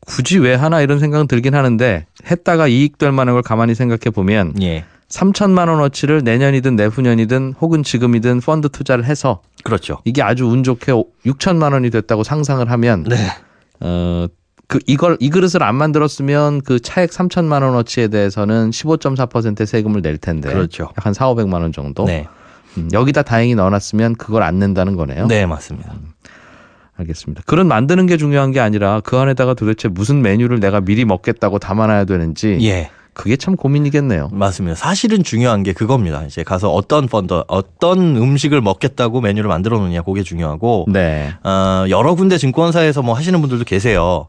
굳이 왜 하나 이런 생각은 들긴 하는데 했다가 이익될 만한 걸 가만히 생각해 보면 예. 3천만 원어치를 내년이든 내후년이든 혹은 지금이든 펀드 투자를 해서 그렇죠. 이게 아주 운 좋게 6천만 원이 됐다고 상상을 하면 네. 이 그릇을 안 만들었으면 그 차액 3천만 원어치에 대해서는 15.4% 세금을 낼 텐데 그렇죠. 약 한 4,500만 원 정도. 네. 여기다 다행히 넣어놨으면 그걸 안 낸다는 거네요. 네, 맞습니다. 알겠습니다. 그릇 만드는 게 중요한 게 아니라 그 안에다가 도대체 무슨 메뉴를 내가 미리 먹겠다고 담아놔야 되는지 예. 그게 참 고민이겠네요. 맞습니다. 사실은 중요한 게 그겁니다. 이제 가서 어떤 펀드, 어떤 음식을 먹겠다고 메뉴를 만들어 놓느냐, 그게 중요하고. 네. 여러 군데 증권사에서 뭐 하시는 분들도 계세요.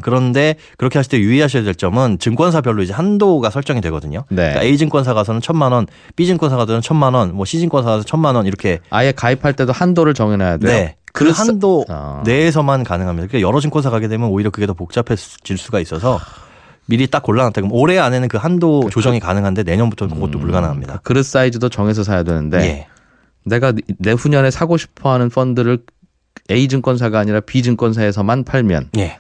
그런데 그렇게 하실 때 유의하셔야 될 점은 증권사별로 이제 한도가 설정이 되거든요. 네. 그러니까 A증권사 가서는 1,000만 원, B증권사 가서는 1,000만 원, 뭐 C증권사 가서 1,000만 원 이렇게. 아예 가입할 때도 한도를 정해놔야 돼요. 네. 그 한도 아. 내에서만 가능합니다. 그러니까 여러 증권사 가게 되면 오히려 그게 더 복잡해질 수가 있어서 미리 딱 골라놨다. 그럼 올해 안에는 그 한도 조정이 가능한데 내년부터는 그것도 불가능합니다. 그릇 사이즈도 정해서 사야 되는데 예. 내가 내후년에 사고 싶어하는 펀드를 A증권사가 아니라 B증권사에서만 팔면 예.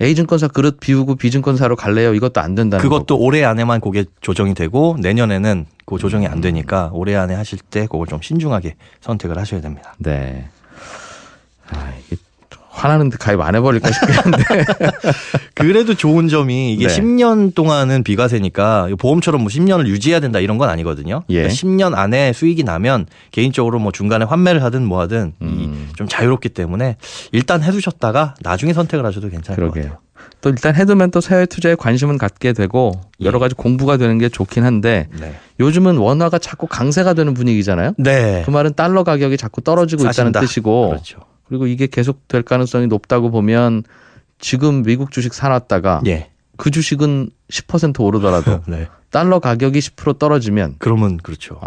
A증권사 그릇 비우고 B증권사로 갈래요? 이것도 안 된다는 그것도 거고. 올해 안에만 그게 조정이 되고 내년에는 그 조정이 안 되니까 올해 안에 하실 때 그걸 좀 신중하게 선택을 하셔야 됩니다. 네. 이게 화나는데 가입 안 해버릴까 싶긴 한데. 그래도 좋은 점이 이게 네. 10년 동안은 비과세니까 보험처럼 뭐 10년을 유지해야 된다 이런 건 아니거든요. 예. 그러니까 10년 안에 수익이 나면 개인적으로 뭐 중간에 환매를 하든 뭐 하든 좀 자유롭기 때문에 일단 해두셨다가 나중에 선택을 하셔도 괜찮을 것 그러게요. 같아요. 또 일단 해두면 또 해외 투자에 관심은 갖게 되고 여러 가지 공부가 되는 게 좋긴 한데 네. 요즘은 원화가 자꾸 강세가 되는 분위기잖아요. 네. 그 말은 달러 가격이 자꾸 떨어지고 있다는 싸신다. 뜻이고 그렇죠. 그리고 이게 계속 될 가능성이 높다고 보면 지금 미국 주식 사놨다가 예. 그 주식은 10% 오르더라도 네. 달러 가격이 10% 떨어지면 그러면 그렇죠.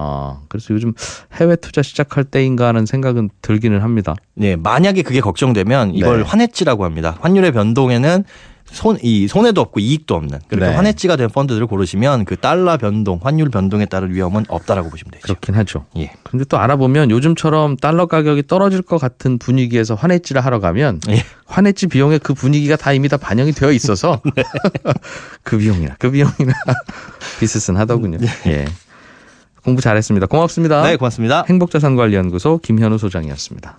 그래서 요즘 해외 투자 시작할 때인가 하는 생각은 들기는 합니다. 네, 만약에 그게 걱정되면 이걸 네. 환해지라고 합니다. 환율의 변동에는 손해도 없고 이익도 없는 그렇게 네. 환해지가 된 펀드들을 고르시면 그 달러 변동, 환율 변동에 따른 위험은 없다라고 보시면 되죠. 그렇긴 하죠. 예. 근데 또 알아보면 요즘처럼 달러 가격이 떨어질 것 같은 분위기에서 환해지를 하러 가면 예. 환해지 비용에 그 분위기가 다 이미 다 반영이 되어 있어서 네. 그 비용이나 비슷하더군요. 예. 공부 잘했습니다. 고맙습니다. 네, 고맙습니다. 행복자산관리연구소 김현우 소장이었습니다.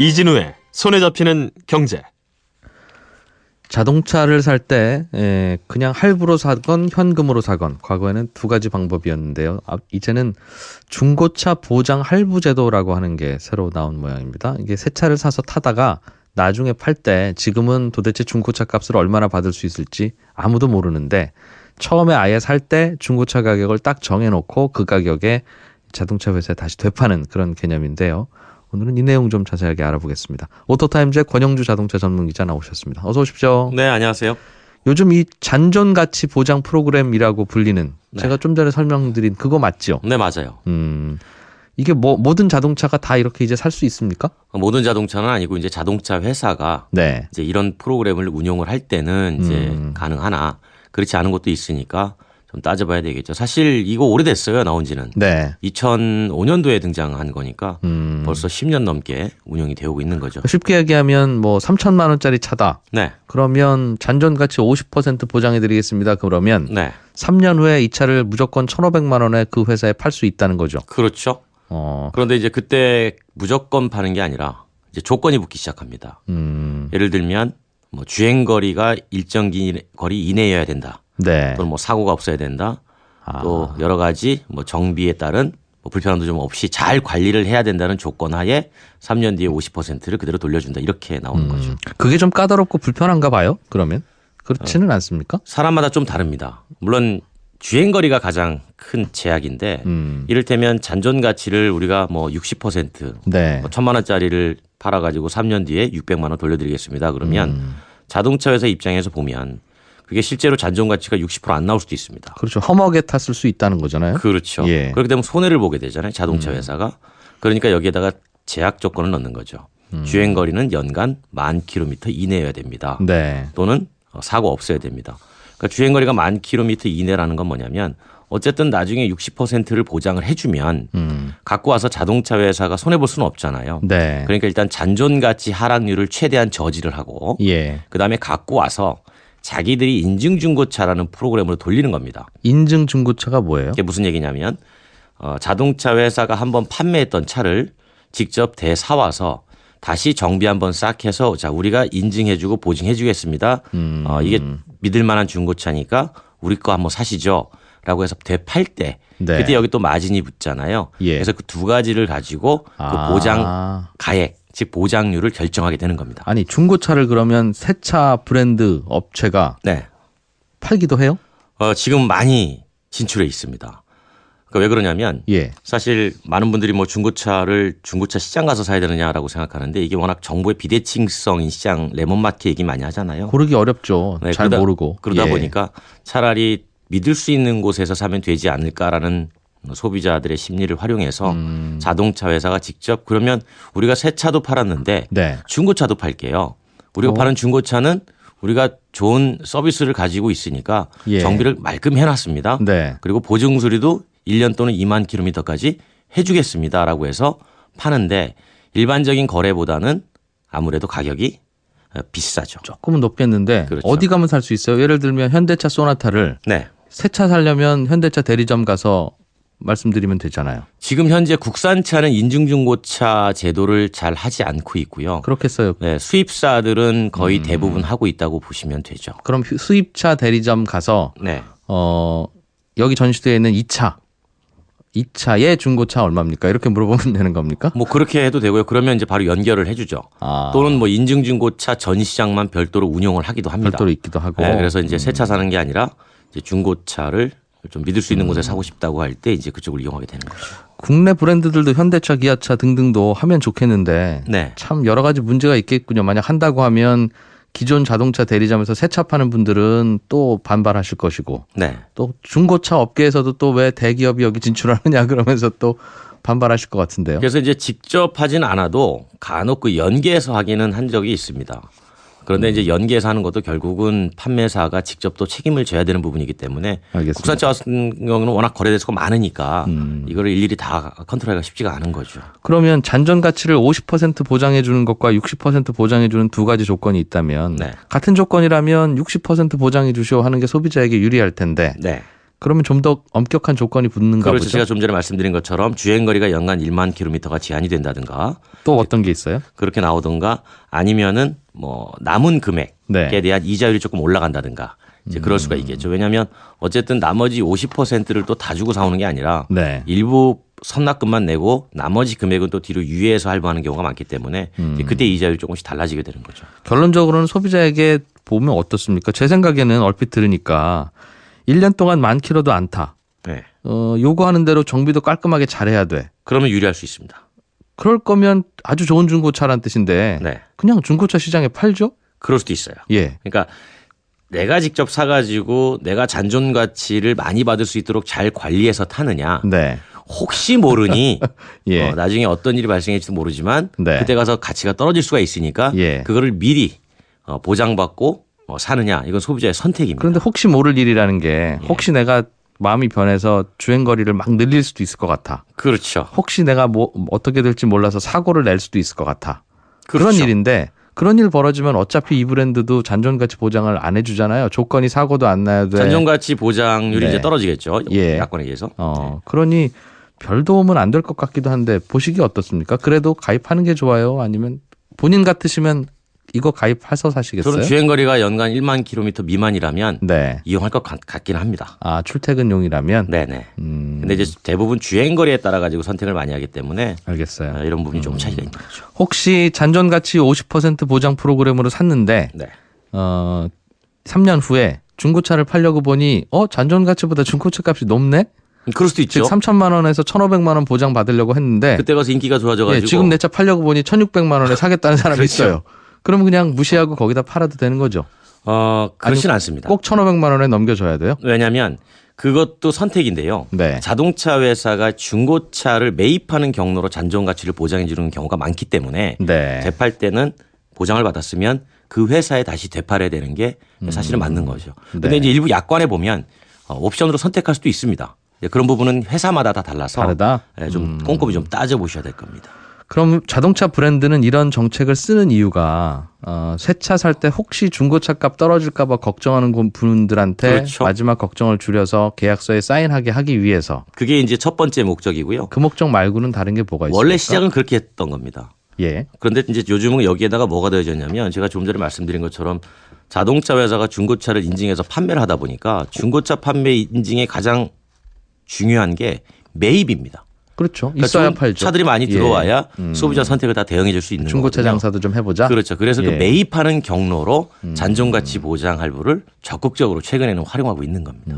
이진우의 손에 잡히는 경제. 자동차를 살 때 그냥 할부로 사건 현금으로 사건 과거에는 두 가지 방법이었는데요. 이제는 중고차 보장 할부 제도라고 하는 게 새로 나온 모양입니다. 이게 새 차를 사서 타다가 나중에 팔 때 지금은 도대체 중고차 값을 얼마나 받을 수 있을지 아무도 모르는데 처음에 아예 살 때 중고차 가격을 딱 정해놓고 그 가격에 자동차 회사에 다시 되파는 그런 개념인데요. 오늘은 이 내용 좀 자세하게 알아보겠습니다. 오토타임즈의 권영주 자동차 전문기자 나오셨습니다. 어서 오십시오. 네, 안녕하세요. 요즘 이 잔존가치 보장 프로그램이라고 불리는 네. 제가 좀 전에 설명드린 그거 맞죠? 네, 맞아요. 이게 모든 자동차가 다 이렇게 이제 살 수 있습니까? 모든 자동차는 아니고 이제 자동차 회사가 네. 이제 이런 프로그램을 운용을 할 때는 이제 가능하나 그렇지 않은 것도 있으니까 좀 따져봐야 되겠죠. 사실 이거 오래됐어요, 나온 지는. 네. 2005년도에 등장한 거니까 벌써 10년 넘게 운영이 되고 있는 거죠. 쉽게 얘기하면 뭐 3천만 원짜리 차다. 네. 그러면 잔존가치 50% 보장해 드리겠습니다. 그러면 네. 3년 후에 이 차를 무조건 1,500만 원에 그 회사에 팔 수 있다는 거죠. 그렇죠. 그런데 이제 그때 무조건 파는 게 아니라 이제 조건이 붙기 시작합니다. 예를 들면 뭐 주행 거리가 일정 거리 이내여야 된다. 네. 또는 뭐 사고가 없어야 된다. 또 여러 가지 뭐 정비에 따른 뭐 불편함도 좀 없이 잘 관리를 해야 된다는 조건 하에 3년 뒤에 50%를 그대로 돌려준다. 이렇게 나오는 거죠. 그게 좀 까다롭고 불편한가 봐요. 그러면 그렇지는 않습니까? 사람마다 좀 다릅니다. 물론 주행 거리가 가장 큰 제약인데 이를테면 잔존 가치를 우리가 뭐 60% 네. 뭐 1,000만 원짜리를 팔아가지고 3년 뒤에 600만 원 돌려드리겠습니다. 그러면 자동차 회사 입장에서 보면 그게 실제로 잔존 가치가 60% 안 나올 수도 있습니다. 그렇죠. 험하게 탔을 수 있다는 거잖아요. 그렇죠. 예. 그렇게 되면 손해를 보게 되잖아요. 자동차 회사가. 그러니까 여기에다가 제약 조건을 넣는 거죠. 주행 거리는 연간 10,000km 이내여야 됩니다. 네. 또는 사고 없어야 됩니다. 그러니까 주행 거리가 10,000km 이내라는 건 뭐냐면 어쨌든 나중에 60%를 보장을 해주면 갖고 와서 자동차 회사가 손해 볼 수는 없잖아요. 네. 그러니까 일단 잔존 가치 하락률을 최대한 저지를 하고 예. 그다음에 갖고 와서 자기들이 인증 중고차라는 프로그램으로 돌리는 겁니다. 인증 중고차가 뭐예요? 이게 무슨 얘기냐면 자동차 회사가 한번 판매했던 차를 직접 대사와서 다시 정비 한번 싹 해서 자 우리가 인증해주고 보증해주겠습니다. 이게 믿을 만한 중고차니까 우리 거 한번 사시죠. 라고 해서 되팔 때 네. 그때 여기 또 마진이 붙잖아요. 예. 그래서 그 두 가지를 가지고 그 보장 가액 즉 보장률을 결정하게 되는 겁니다. 아니 중고차를 그러면 새 차 브랜드 업체가 네. 팔기도 해요? 지금 많이 진출해 있습니다. 그러니까 왜 그러냐면 예. 사실 많은 분들이 뭐 중고차를 중고차 시장 가서 사야 되느냐라고 생각하는데 이게 워낙 정부의 비대칭성인 시장 레몬마트 얘기 많이 하잖아요. 고르기 어렵죠. 네, 잘 모르고. 그러다 예. 보니까 차라리 믿을 수 있는 곳에서 사면 되지 않을까라는 소비자들의 심리를 활용해서 자동차 회사가 직접 그러면 우리가 새 차도 팔았는데 네. 중고차도 팔게요. 우리가 파는 중고차는 우리가 좋은 서비스를 가지고 있으니까 예. 정비를 말끔 해놨습니다. 네. 그리고 보증 수리도 1년 또는 2만 킬로미터까지 해주겠습니다라고 해서 파는데 일반적인 거래보다는 아무래도 가격이 비싸죠. 조금은 높겠는데 그렇죠. 어디 가면 살 수 있어요? 예를 들면 현대차 소나타를 네. 새 차 사려면 현대차 대리점 가서 말씀드리면 되잖아요. 지금 현재 국산차는 인증중고차 제도를 잘 하지 않고 있고요. 그렇겠어요. 네, 수입사들은 거의 대부분 하고 있다고 보시면 되죠. 그럼 수입차 대리점 가서 네. 여기 전시되어 있는 이 차의 중고차 얼마입니까? 이렇게 물어보면 되는 겁니까? 뭐 그렇게 해도 되고요. 그러면 이제 바로 연결을 해주죠. 또는 뭐 인증중고차 전시장만 별도로 운영을 하기도 합니다. 별도로 있기도 하고. 네, 그래서 이제 새 차 사는 게 아니라 이제 중고차를 좀 믿을 수 있는 곳에 사고 싶다고 할 때 이제 그쪽을 이용하게 되는 거죠. 국내 브랜드들도 현대차, 기아차 등등도 하면 좋겠는데 네. 참 여러 가지 문제가 있겠군요. 만약 한다고 하면 기존 자동차 대리점에서 새 차 파는 분들은 또 반발하실 것이고 네. 또 중고차 업계에서도 또 왜 대기업이 여기 진출하느냐 그러면서 또 반발하실 것 같은데요. 그래서 이제 직접 하진 않아도 간혹 그 연계해서 하기는 한 적이 있습니다. 그런데 이제 연계해서 하는 것도 결국은 판매사가 직접 또 책임을 져야 되는 부분이기 때문에 알겠습니다. 국산차 같은 경우는 워낙 거래 대수가 많으니까 이거를 일일이 다 컨트롤하기가 쉽지가 않은 거죠. 그러면 잔존 가치를 50% 보장해 주는 것과 60% 보장해 주는 두 가지 조건이 있다면 네. 같은 조건이라면 60% 보장해 주시오 하는 게 소비자에게 유리할 텐데 네. 그러면 좀 더 엄격한 조건이 붙는가 그렇죠. 보죠. 제가 좀 전에 말씀드린 것처럼 주행거리가 연간 1만 킬로미터가 제한이 된다든가 또 어떤 게 있어요? 그렇게 나오던가 아니면은 뭐 남은 금액에 네. 대한 이자율이 조금 올라간다든가 이제 그럴 수가 있겠죠. 왜냐하면 어쨌든 나머지 50%를 또 다 주고 사오는 게 아니라 네. 일부 선납금만 내고 나머지 금액은 또 뒤로 유예해서 할부하는 경우가 많기 때문에 이제 그때 이자율이 조금씩 달라지게 되는 거죠. 결론적으로는 소비자에게 보면 어떻습니까? 제 생각에는 얼핏 들으니까 1년 동안 10,000km도 안 타. 네. 요구하는 대로 정비도 깔끔하게 잘해야 돼. 그러면 유리할 수 있습니다. 그럴 거면 아주 좋은 중고차란 뜻인데 네. 그냥 중고차 시장에 팔죠? 그럴 수도 있어요. 예. 그러니까 내가 직접 사가지고 내가 잔존 가치를 많이 받을 수 있도록 잘 관리해서 타느냐. 네. 혹시 모르니 예. 나중에 어떤 일이 발생할지도 모르지만 네. 그때 가서 가치가 떨어질 수가 있으니까 예. 그거를 미리 보장받고 사느냐. 이건 소비자의 선택입니다. 그런데 혹시 모를 일이라는 게 혹시 내가 마음이 변해서 주행거리를 막 늘릴 수도 있을 것 같아. 그렇죠. 혹시 내가 뭐 어떻게 될지 몰라서 사고를 낼 수도 있을 것 같아. 그런 그렇죠. 일인데 그런 일 벌어지면 어차피 이 브랜드도 잔존가치 보장을 안 해주잖아요. 조건이 사고도 안 나야 돼. 잔존가치 보장률이 네. 이제 떨어지겠죠. 예. 약관에 의해서. 그러니 별 도움은 안 될 것 같기도 한데 보시기 어떻습니까? 그래도 가입하는 게 좋아요? 아니면 본인 같으시면 이거 가입해서 사시겠어요? 저는 주행거리가 연간 1만 킬로미터 미만이라면 네. 이용할 것 같긴 합니다. 아, 출퇴근용이라면? 네네. 근데 이제 대부분 주행거리에 따라 가지고 선택을 많이 하기 때문에 알겠어요. 이런 부분이 좀 차이가 있는 거죠. 혹시 잔존가치 50% 보장 프로그램으로 샀는데 네. 3년 후에 중고차를 팔려고 보니 잔존가치보다 중고차 값이 높네? 그럴 수도 즉 있죠. 3천만 원에서 1,500만 원 보장 받으려고 했는데 그때 가서 인기가 좋아져가지고. 예, 지금 내 차 팔려고 보니 1,600만 원에 사겠다는 사람이 그렇죠. 있어요. 그러면 그냥 무시하고 거기다 팔아도 되는 거죠. 그렇진 않습니다. 꼭 1,500만 원에 넘겨줘야 돼요? 왜냐하면 그것도 선택인데요. 네. 자동차 회사가 중고차를 매입하는 경로로 잔존 가치를 보장해 주는 경우가 많기 때문에 네. 되팔 때는 보장을 받았으면 그 회사에 다시 되팔아야 되는 게 사실은 맞는 거죠. 그런데 네. 이제 일부 약관에 보면 옵션으로 선택할 수도 있습니다. 그런 부분은 회사마다 다 달라서 다르다? 좀 꼼꼼히 좀 따져보셔야 될 겁니다. 그럼 자동차 브랜드는 이런 정책을 쓰는 이유가 새 차 살 때 혹시 중고차 값 떨어질까 봐 걱정하는 분들한테 그렇죠. 마지막 걱정을 줄여서 계약서에 사인하게 하기 위해서 그게 이제 첫 번째 목적이고요. 그 목적 말고는 다른 게 뭐가 있습니까? 원래 시작은 그렇게 했던 겁니다. 예. 그런데 이제 요즘은 여기에다가 뭐가 더해졌냐면 제가 좀 전에 말씀드린 것처럼 자동차 회사가 중고차를 인증해서 판매를 하다 보니까 중고차 판매 인증의 가장 중요한 게 매입입니다. 그렇죠. 그러니까 있어야 좋은 팔죠. 차들이 많이 들어와야 예. 소비자 선택을 다 대응해 줄 수 있는 중고차 거거든요. 장사도 좀 해보자. 그렇죠. 그래서 예. 그 매입하는 경로로 잔존가치 보장 할부를 적극적으로 최근에는 활용하고 있는 겁니다.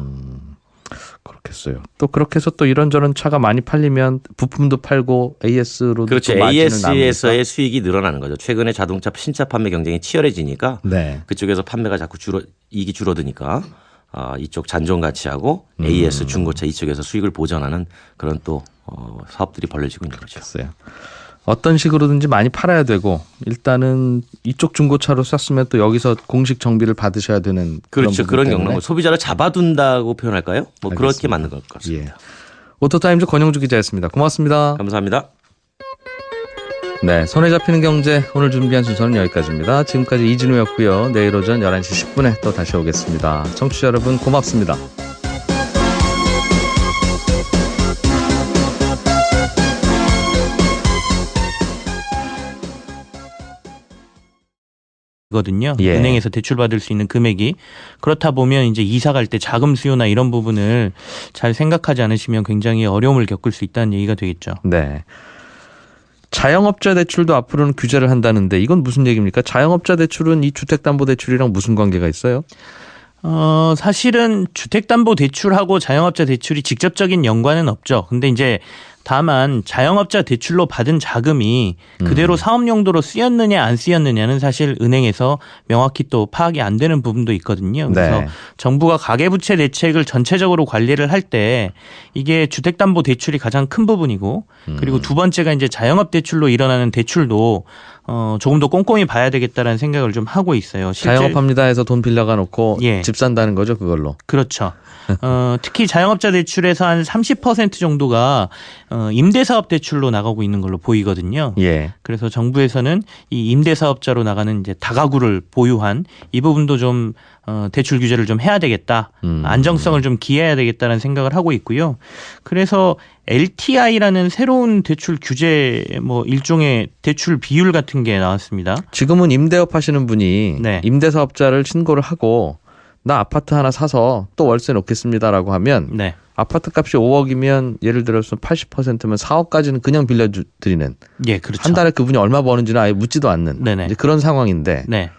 그렇겠어요. 또 그렇게 해서 또 이런저런 차가 많이 팔리면 부품도 팔고 AS로도 그렇죠. 또 마진을 AS에서의 수익이 늘어나는 거죠. 최근에 자동차 신차 판매 경쟁이 치열해지니까 네. 그쪽에서 판매가 자꾸 이익이 줄어드니까 이쪽 잔존 가치하고 AS 중고차 이쪽에서 수익을 보전하는 그런 또 사업들이 벌어지고 있는 거죠. 글쎄요. 어떤 식으로든지 많이 팔아야 되고 일단은 이쪽 중고차로 샀으면 또 여기서 공식 정비를 받으셔야 되는 그렇죠. 그런 그런 경우 소비자를 잡아둔다고 표현할까요? 뭐 그렇게 알겠습니다. 맞는 것 같습니다. 예. 오토타임즈 권영주 기자였습니다. 고맙습니다. 감사합니다. 네, 손에 잡히는 경제 오늘 준비한 순서는 여기까지입니다. 지금까지 이진우였고요. 내일 오전 11시 10분에 또 다시 오겠습니다. 청취자 여러분 고맙습니다. 거든요. 예. 은행에서 대출받을 수 있는 금액이. 그렇다 보면 이제 이사 갈 때 자금 수요나 이런 부분을 잘 생각하지 않으시면 굉장히 어려움을 겪을 수 있다는 얘기가 되겠죠. 네. 자영업자 대출도 앞으로는 규제를 한다는데 이건 무슨 얘기입니까? 자영업자 대출은 이 주택담보대출이랑 무슨 관계가 있어요? 사실은 주택담보대출하고 자영업자 대출이 직접적인 연관은 없죠. 근데 이제 다만 자영업자 대출로 받은 자금이 그대로 사업 용도로 쓰였느냐 안 쓰였느냐는 사실 은행에서 명확히 또 파악이 안 되는 부분도 있거든요. 그래서 네. 정부가 가계부채 대책을 전체적으로 관리를 할 때 이게 주택담보대출이 가장 큰 부분이고 그리고 두 번째가 이제 자영업 대출로 일어나는 대출도 조금 더 꼼꼼히 봐야 되겠다라는 생각을 좀 하고 있어요. 자영업합니다 해서 돈 빌려가 놓고 예. 집 산다는 거죠, 그걸로. 그렇죠. 특히 자영업자 대출에서 한 30% 정도가 임대사업 대출로 나가고 있는 걸로 보이거든요. 예. 그래서 정부에서는 이 임대사업자로 나가는 이제 다가구를 보유한 이 부분도 좀 대출 규제를 좀 해야 되겠다. 안정성을 좀 기해야 되겠다는 생각을 하고 있고요. 그래서 LTI라는 새로운 대출 규제 뭐 일종의 대출 비율 같은 게 나왔습니다. 지금은 임대업 하시는 분이 네. 임대사업자를 신고를 하고 나 아파트 하나 사서 또 월세 놓겠습니다라고 하면 네. 아파트 값이 5억이면 예를 들어서 80%면 4억까지는 그냥 빌려드리는 예, 그렇죠. 한 달에 그분이 얼마 버는지는 아예 묻지도 않는 네네. 이제 그런 상황인데 네.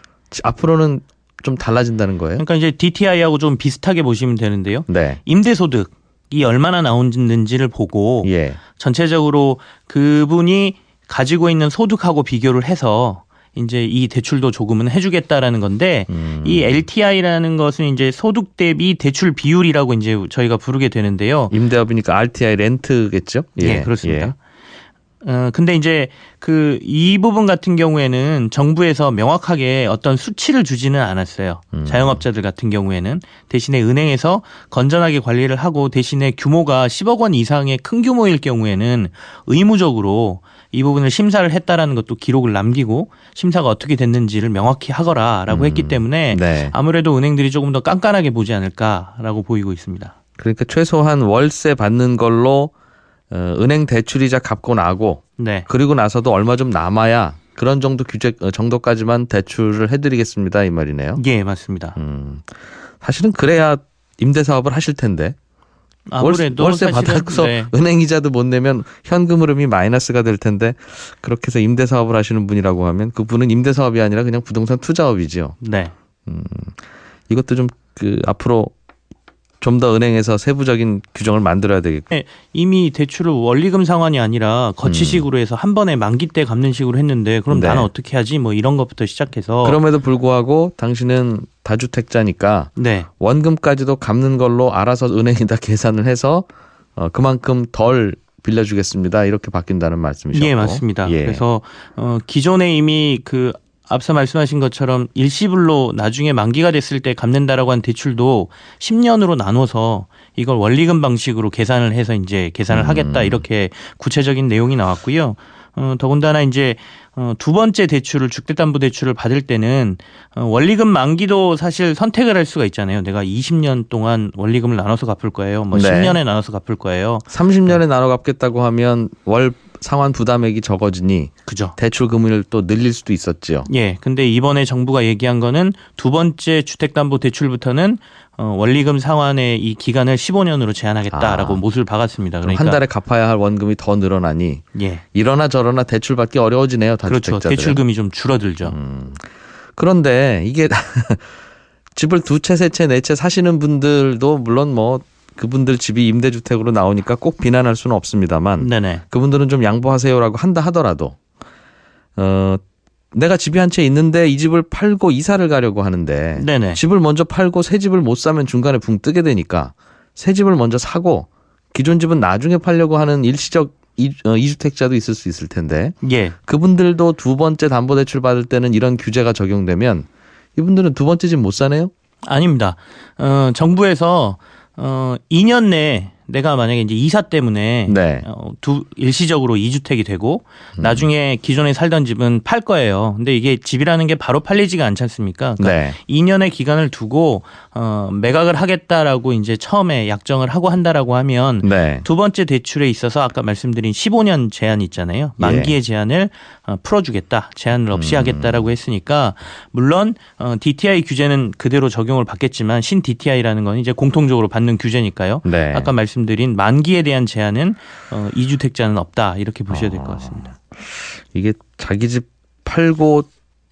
앞으로는 좀 달라진다는 거예요? 그러니까 이제 DTI하고 좀 비슷하게 보시면 되는데요. 네. 임대소득이 얼마나 나오는지를 보고 예. 전체적으로 그분이 가지고 있는 소득하고 비교를 해서 이제 이 대출도 조금은 해주겠다라는 건데 이 LTI라는 것은 이제 소득 대비 대출 비율이라고 이제 저희가 부르게 되는데요. 임대업이니까 RTI 렌트겠죠? 예, 그렇습니다. 근데 이제 이 부분 같은 경우에는 정부에서 명확하게 어떤 수치를 주지는 않았어요. 자영업자들 같은 경우에는 대신에 은행에서 건전하게 관리를 하고 대신에 규모가 10억 원 이상의 큰 규모일 경우에는 의무적으로 이 부분을 심사를 했다라는 것도 기록을 남기고 심사가 어떻게 됐는지를 명확히 하거라라고 했기 때문에 네. 아무래도 은행들이 조금 더 깐깐하게 보지 않을까라고 보이고 있습니다. 그러니까 최소한 월세 받는 걸로 은행 대출이자 갚고 나고 네. 그리고 나서도 얼마 좀 남아야 그런 정도 규제 정도까지만 대출을 해드리겠습니다 이 말이네요. 예, 맞습니다. 사실은 그래야 임대사업을 하실 텐데 아무래도 월세 사실은, 받아서 네. 은행 이자도 못 내면 현금 흐름이 마이너스가 될 텐데 그렇게 해서 임대사업을 하시는 분이라고 하면 그분은 임대사업이 아니라 그냥 부동산 투자업이죠. 네. 이것도 좀 앞으로 좀 더 은행에서 세부적인 규정을 만들어야 되겠고. 네, 이미 대출을 원리금 상환이 아니라 거치식으로 해서 한 번에 만기 때 갚는 식으로 했는데 그럼 네. 나는 어떻게 하지? 뭐 이런 것부터 시작해서 그럼에도 불구하고 당신은 다주택자니까 네. 원금까지도 갚는 걸로 알아서 은행에다 계산을 해서 그만큼 덜 빌려주겠습니다. 이렇게 바뀐다는 말씀이셨고. 예, 맞습니다. 예. 그래서 기존에 이미 앞서 말씀하신 것처럼 일시불로 나중에 만기가 됐을 때 갚는다라고 한 대출도 10년으로 나눠서 이걸 원리금 방식으로 계산을 해서 이제 계산을 하겠다 이렇게 구체적인 내용이 나왔고요. 더군다나 이제 두 번째 대출을 주택담보대출을 받을 때는 원리금 만기도 사실 선택을 할 수가 있잖아요. 내가 20년 동안 원리금을 나눠서 갚을 거예요. 뭐 네. 10년에 나눠서 갚을 거예요. 30년에 나눠 갚겠다고 하면 월 상환 부담액이 적어지니 그죠. 대출 금리를 또 늘릴 수도 있었죠. 예. 근데 이번에 정부가 얘기한 거는 두 번째 주택담보대출부터는 원리금 상환의 이 기간을 15년으로 제한하겠다라고 못을 박았습니다. 그러니까 한 달에 갚아야 할 원금이 더 늘어나니 예. 이러나 저러나 대출 받기 어려워지네요. 그렇죠. 다주택자들은. 대출금이 좀 줄어들죠. 그런데 이게 집을 두 채, 세 채, 네 채 사시는 분들도 물론 뭐 그분들 집이 임대주택으로 나오니까 꼭 비난할 수는 없습니다만 네네. 그분들은 좀 양보하세요라고 한다 하더라도 내가 집이 한 채 있는데 이 집을 팔고 이사를 가려고 하는데 네네. 집을 먼저 팔고 새 집을 못 사면 중간에 붕 뜨게 되니까 새 집을 먼저 사고 기존 집은 나중에 팔려고 하는 일시적 이주택자도 있을 수 있을 텐데 예. 그분들도 두 번째 담보대출 받을 때는 이런 규제가 적용되면 이분들은 두 번째 집 못 사네요? 아닙니다. 정부에서 2년 내에 내가 만약에 이제 이사 때문에 네. 일시적으로 2주택이 되고 나중에 기존에 살던 집은 팔 거예요. 근데 이게 집이라는 게 바로 팔리지가 않지 않습니까? 그러니까 네. 2년의 기간을 두고 매각을 하겠다라고 이제 처음에 약정을 하고 한다라고 하면 네. 두 번째 대출에 있어서 아까 말씀드린 15년 제한이 있잖아요. 만기의 제한을 풀어주겠다. 제한을 없이 하겠다라고 했으니까 물론 DTI 규제는 그대로 적용을 받겠지만 신 DTI라는 건 이제 공통적으로 받는 규제니까요. 네. 아까 말씀드린 만기에 대한 제한은 2주택자는 없다. 이렇게 보셔야 될 것 같습니다. 이게 자기 집 팔고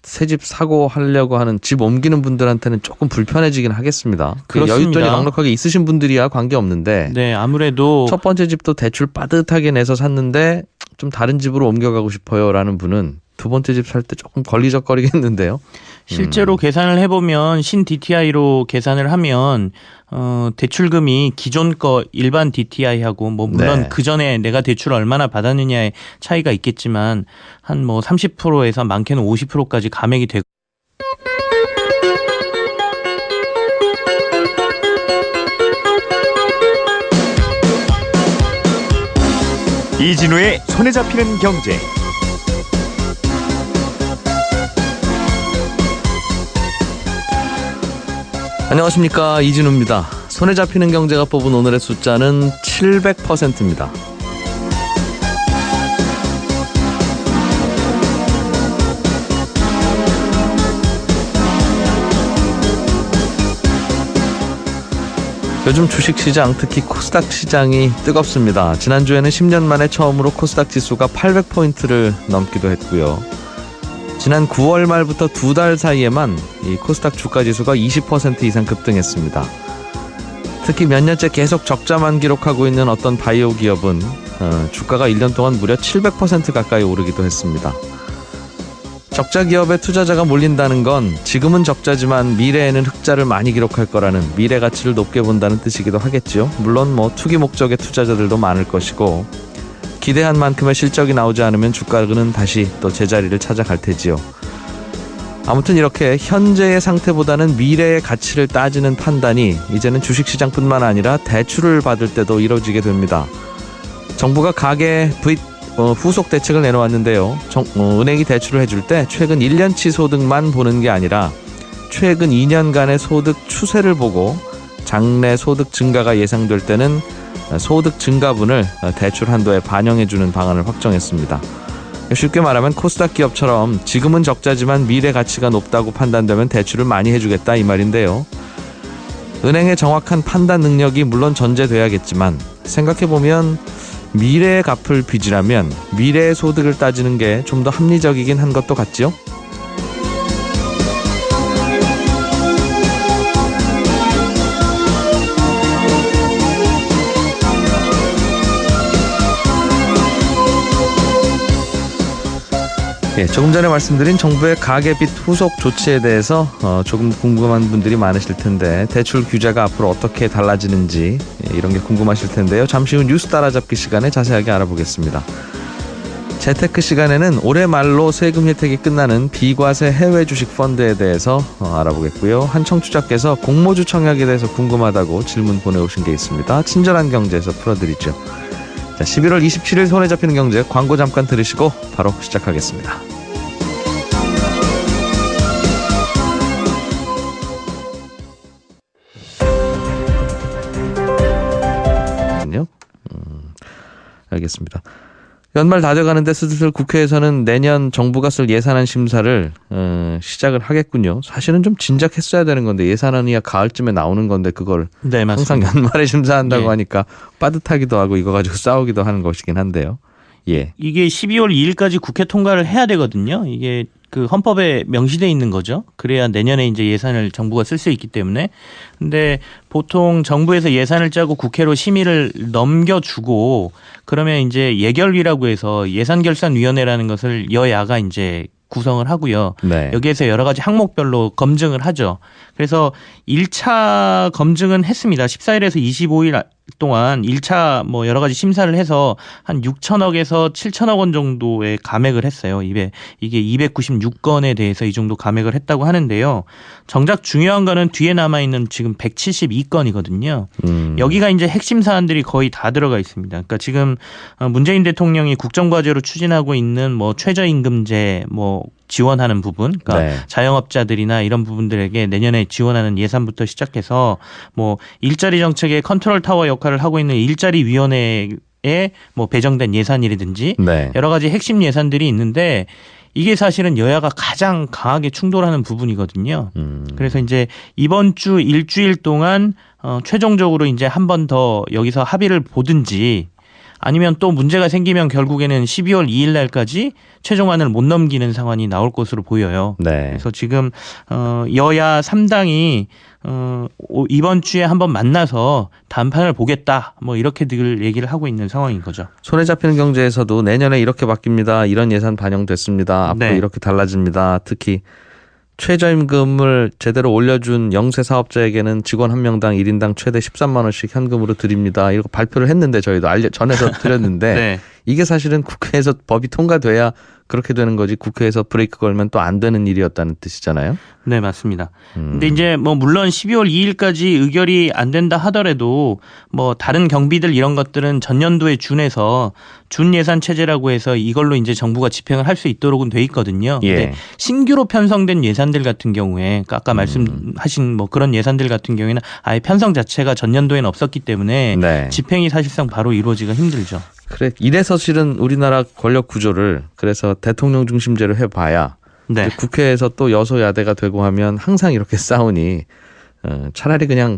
새집 사고 하려고 하는 집 옮기는 분들한테는 조금 불편해지긴 하겠습니다. 그렇습니다. 여윳돈이 넉넉하게 있으신 분들이야 관계없는데 네, 아무래도 첫 번째 집도 대출 빠듯하게 내서 샀는데 좀 다른 집으로 옮겨가고 싶어요라는 분은 두 번째 집 살 때 조금 걸리적거리겠는데요. 실제로 계산을 해보면 신 DTI로 계산을 하면 대출금이 기존 거 일반 DTI하고 뭐 물론 네. 그 전에 내가 대출을 얼마나 받았느냐의 차이가 있겠지만 한 뭐 30%에서 많게는 50%까지 감액이 되고. 이진우의 손에 잡히는 경제. 안녕하십니까, 이진우입니다. 손에 잡히는 경제가 뽑은 오늘의 숫자는 700%입니다. 요즘 주식시장, 특히 코스닥 시장이 뜨겁습니다. 지난주에는 10년 만에 처음으로 코스닥 지수가 800포인트를 넘기도 했고요. 지난 9월 말부터 두 달 사이에만 이 코스닥 주가 지수가 20% 이상 급등했습니다. 특히 몇 년째 계속 적자만 기록하고 있는 어떤 바이오 기업은 주가가 1년 동안 무려 700% 가까이 오르기도 했습니다. 적자 기업에 투자자가 몰린다는 건 지금은 적자지만 미래에는 흑자를 많이 기록할 거라는 미래 가치를 높게 본다는 뜻이기도 하겠죠. 물론 뭐 투기 목적의 투자자들도 많을 것이고 기대한 만큼의 실적이 나오지 않으면 주가는 다시 또 제자리를 찾아갈 테지요. 아무튼 이렇게 현재의 상태보다는 미래의 가치를 따지는 판단이 이제는 주식시장뿐만 아니라 대출을 받을 때도 이루어지게 됩니다. 정부가 가계 후속 대책을 내놓았는데요. 은행이 대출을 해줄 때 최근 1년치 소득만 보는 게 아니라 최근 2년간의 소득 추세를 보고 장래 소득 증가가 예상될 때는 소득 증가분을 대출 한도에 반영해주는 방안을 확정했습니다. 쉽게 말하면 코스닥 기업처럼 지금은 적자지만 미래 가치가 높다고 판단되면 대출을 많이 해주겠다 이 말인데요. 은행의 정확한 판단 능력이 물론 전제돼야겠지만 생각해보면 미래에 갚을 빚이라면 미래의 소득을 따지는 게 좀 더 합리적이긴 한 것도 같지요? 조금 전에 말씀드린 정부의 가계빚 후속 조치에 대해서 조금 궁금한 분들이 많으실 텐데 대출 규제가 앞으로 어떻게 달라지는지 이런 게 궁금하실 텐데요. 잠시 후 뉴스 따라잡기 시간에 자세하게 알아보겠습니다. 재테크 시간에는 올해 말로 세금 혜택이 끝나는 비과세 해외 주식 펀드에 대해서 알아보겠고요. 한 청취자께서 공모주 청약에 대해서 궁금하다고 질문 보내오신 게 있습니다. 친절한 경제에서 풀어드리죠. 자, 11월 27일 손에 잡히는 경제 광고 잠깐 들으시고 바로 시작하겠습니다. 알겠습니다. 연말 다 돼가는데 슬슬 국회에서는 내년 정부가 쓸 예산안 심사를 시작을 하겠군요. 사실은 좀 진작했어야 되는 건데 예산안이야 가을쯤에 나오는 건데 그걸 네, 항상 연말에 심사한다고 예. 하니까 빠듯하기도 하고 이거 가지고 싸우기도 하는 것이긴 한데요. 예. 이게 12월 2일까지 국회 통과를 해야 되거든요. 이게 그 헌법에 명시돼 있는 거죠. 그래야 내년에 이제 예산을 정부가 쓸 수 있기 때문에. 근데 보통 정부에서 예산을 짜고 국회로 심의를 넘겨주고 그러면 이제 예결위라고 해서 예산결산위원회라는 것을 여야가 이제 구성을 하고요. 네. 여기에서 여러 가지 항목별로 검증을 하죠. 그래서 1차 검증은 했습니다. 14일에서 25일 동안 1차 뭐 여러 가지 심사를 해서 한 6천억에서 7천억 원 정도의 감액을 했어요. 이게 296건에 대해서 이 정도 감액을 했다고 하는데요. 정작 중요한 거는 뒤에 남아있는 지금 172건이거든요. 여기가 이제 핵심 사안들이 거의 다 들어가 있습니다. 그러니까 지금 문재인 대통령이 국정과제로 추진하고 있는 뭐 최저임금제 뭐 지원하는 부분, 그러니까 네. 자영업자들이나 이런 부분들에게 내년에 지원하는 예산부터 시작해서 뭐 일자리 정책의 컨트롤 타워 역할을 하고 있는 일자리 위원회에 뭐 배정된 예산이라든지 네. 여러 가지 핵심 예산들이 있는데 이게 사실은 여야가 가장 강하게 충돌하는 부분이거든요. 그래서 이제 이번 주 일주일 동안 최종적으로 이제 한 번 더 여기서 합의를 보든지 아니면 또 문제가 생기면 결국에는 12월 2일 날까지 최종안을 못 넘기는 상황이 나올 것으로 보여요. 네. 그래서 지금 여야 3당이 이번 주에 한번 만나서 단판을 보겠다 뭐 이렇게들 얘기를 하고 있는 상황인 거죠. 손에 잡히는 경제에서도 내년에 이렇게 바뀝니다. 이런 예산 반영됐습니다. 앞으로 네. 이렇게 달라집니다. 특히 최저임금을 제대로 올려준 영세 사업자에게는 직원 한 명당 1인당 최대 13만 원씩 현금으로 드립니다. 이렇게 발표를 했는데 저희도 전해서 드렸는데 네. 이게 사실은 국회에서 법이 통과돼야 그렇게 되는 거지 국회에서 브레이크 걸면 또 안 되는 일이었다는 뜻이잖아요. 네, 맞습니다. 근데 이제 뭐 물론 12월 2일까지 의결이 안 된다 하더라도 뭐 다른 경비들 이런 것들은 전년도에 준해서 준 예산 체제라고 해서 이걸로 이제 정부가 집행을 할 수 있도록은 돼 있거든요. 예. 근데 신규로 편성된 예산들 같은 경우에 아까 말씀하신 뭐 그런 예산들 같은 경우에는 아예 편성 자체가 전년도에는 없었기 때문에 네. 집행이 사실상 바로 이루어지기가 힘들죠. 그래 이래서 실은 우리나라 권력 구조를 그래서 대통령 중심제로 해봐야 네. 국회에서 또 여소야대가 되고 하면 항상 이렇게 싸우니 차라리 그냥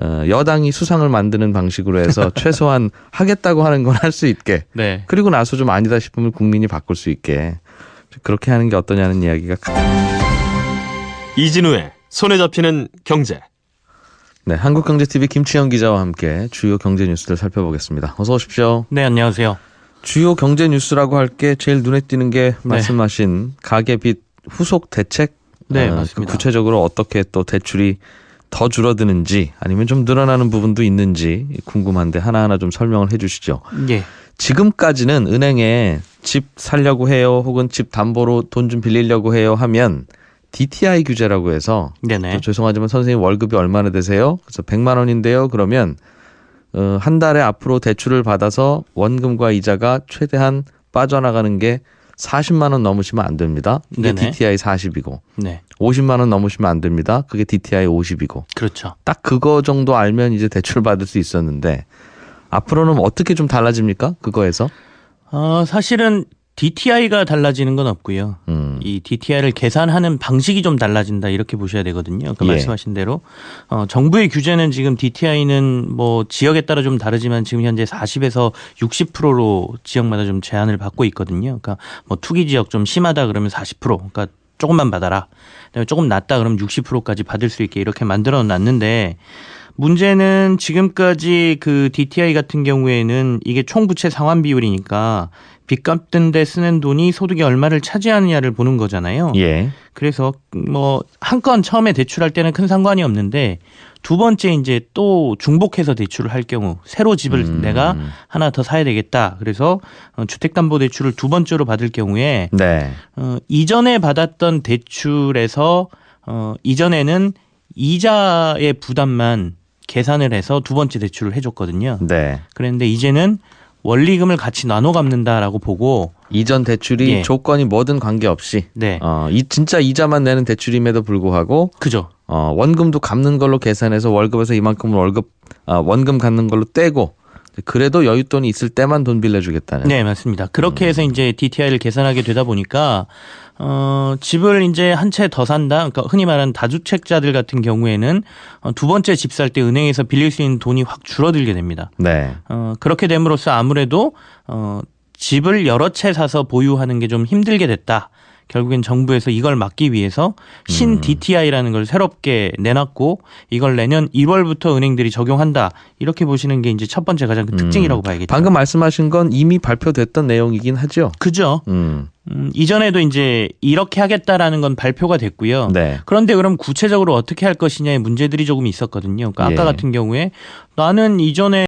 여당이 수상을 만드는 방식으로 해서 최소한 하겠다고 하는 건 할 수 있게 네. 그리고 나서 좀 아니다 싶으면 국민이 바꿀 수 있게 그렇게 하는 게 어떠냐는 이야기가 이진우의 손에 잡히는 경제. 네, 한국경제TV 김치영 기자와 함께 주요 경제 뉴스들 살펴보겠습니다. 어서 오십시오. 네, 안녕하세요. 주요 경제 뉴스라고 할 게 제일 눈에 띄는 게 말씀하신 가계빚 후속 대책. 네, 맞습니다. 구체적으로 어떻게 또 대출이 더 줄어드는지 아니면 좀 늘어나는 부분도 있는지 궁금한데 하나하나 좀 설명을 해 주시죠. 예. 지금까지는 은행에 집 살려고 해요 혹은 집 담보로 돈 좀 빌리려고 해요 하면 DTI 규제라고 해서 네네. 죄송하지만 선생님 월급이 얼마나 되세요? 그래서 100만 원인데요. 그러면 한 달에 앞으로 대출을 받아서 원금과 이자가 최대한 빠져나가는 게 40만 원 넘으시면 안 됩니다. 그게 네네. DTI 40이고 네. 50만 원 넘으시면 안 됩니다. 그게 DTI 50이고 그렇죠. 딱 그거 정도 알면 이제 대출 받을 수 있었는데 앞으로는 어떻게 좀 달라집니까? 그거에서? 사실은 DTI가 달라지는 건 없고요. 이 DTI를 계산하는 방식이 좀 달라진다 이렇게 보셔야 되거든요. 그 예. 말씀하신 대로 정부의 규제는 지금 DTI는 뭐 지역에 따라 좀 다르지만 지금 현재 40에서 60%로 지역마다 좀 제한을 받고 있거든요. 그러니까 뭐 투기 지역 좀 심하다 그러면 40%, 그러니까 조금만 받아라. 그다음에 조금 낮다 그러면 60%까지 받을 수 있게 이렇게 만들어 놨는데. 문제는 지금까지 그 DTI 같은 경우에는 이게 총부채 상환 비율이니까 빚 갚는 데 쓰는 돈이 소득이 얼마를 차지하느냐를 보는 거잖아요. 예. 그래서 뭐 한 건 처음에 대출할 때는 큰 상관이 없는데 두 번째 이제 또 중복해서 대출을 할 경우 새로 집을 내가 하나 더 사야 되겠다. 그래서 주택담보대출을 두 번째로 받을 경우에 네. 이전에 받았던 대출에서 이전에는 이자의 부담만 계산을 해서 두 번째 대출을 해줬거든요. 네. 그런데 이제는 원리금을 같이 나눠 갚는다라고 보고 이전 대출이 예. 조건이 뭐든 관계없이 네. 진짜 이자만 내는 대출임에도 불구하고 그죠. 원금도 갚는 걸로 계산해서 월급에서 이만큼을 원금 갚는 걸로 떼고 그래도 여윳돈이 있을 때만 돈 빌려주겠다는. 네, 맞습니다. 그렇게 해서 이제 DTI를 계산하게 되다 보니까 집을 이제 한 채 더 산다. 그러니까 흔히 말하는 다주택자들 같은 경우에는 두 번째 집 살 때 은행에서 빌릴 수 있는 돈이 확 줄어들게 됩니다. 네. 그렇게 됨으로써 아무래도 집을 여러 채 사서 보유하는 게 좀 힘들게 됐다. 결국엔 정부에서 이걸 막기 위해서 신 DTI라는 걸 새롭게 내놨고 이걸 내년 1월부터 은행들이 적용한다. 이렇게 보시는 게 이제 첫 번째 가장 큰 특징이라고 봐야겠죠. 방금 말씀하신 건 이미 발표됐던 내용이긴 하죠. 그죠. 이전에도 이제 이렇게 하겠다라는 건 발표가 됐고요. 네. 그런데 그럼 구체적으로 어떻게 할 것이냐의 문제들이 조금 있었거든요. 그러니까 아까 예. 같은 경우에 나는 이전에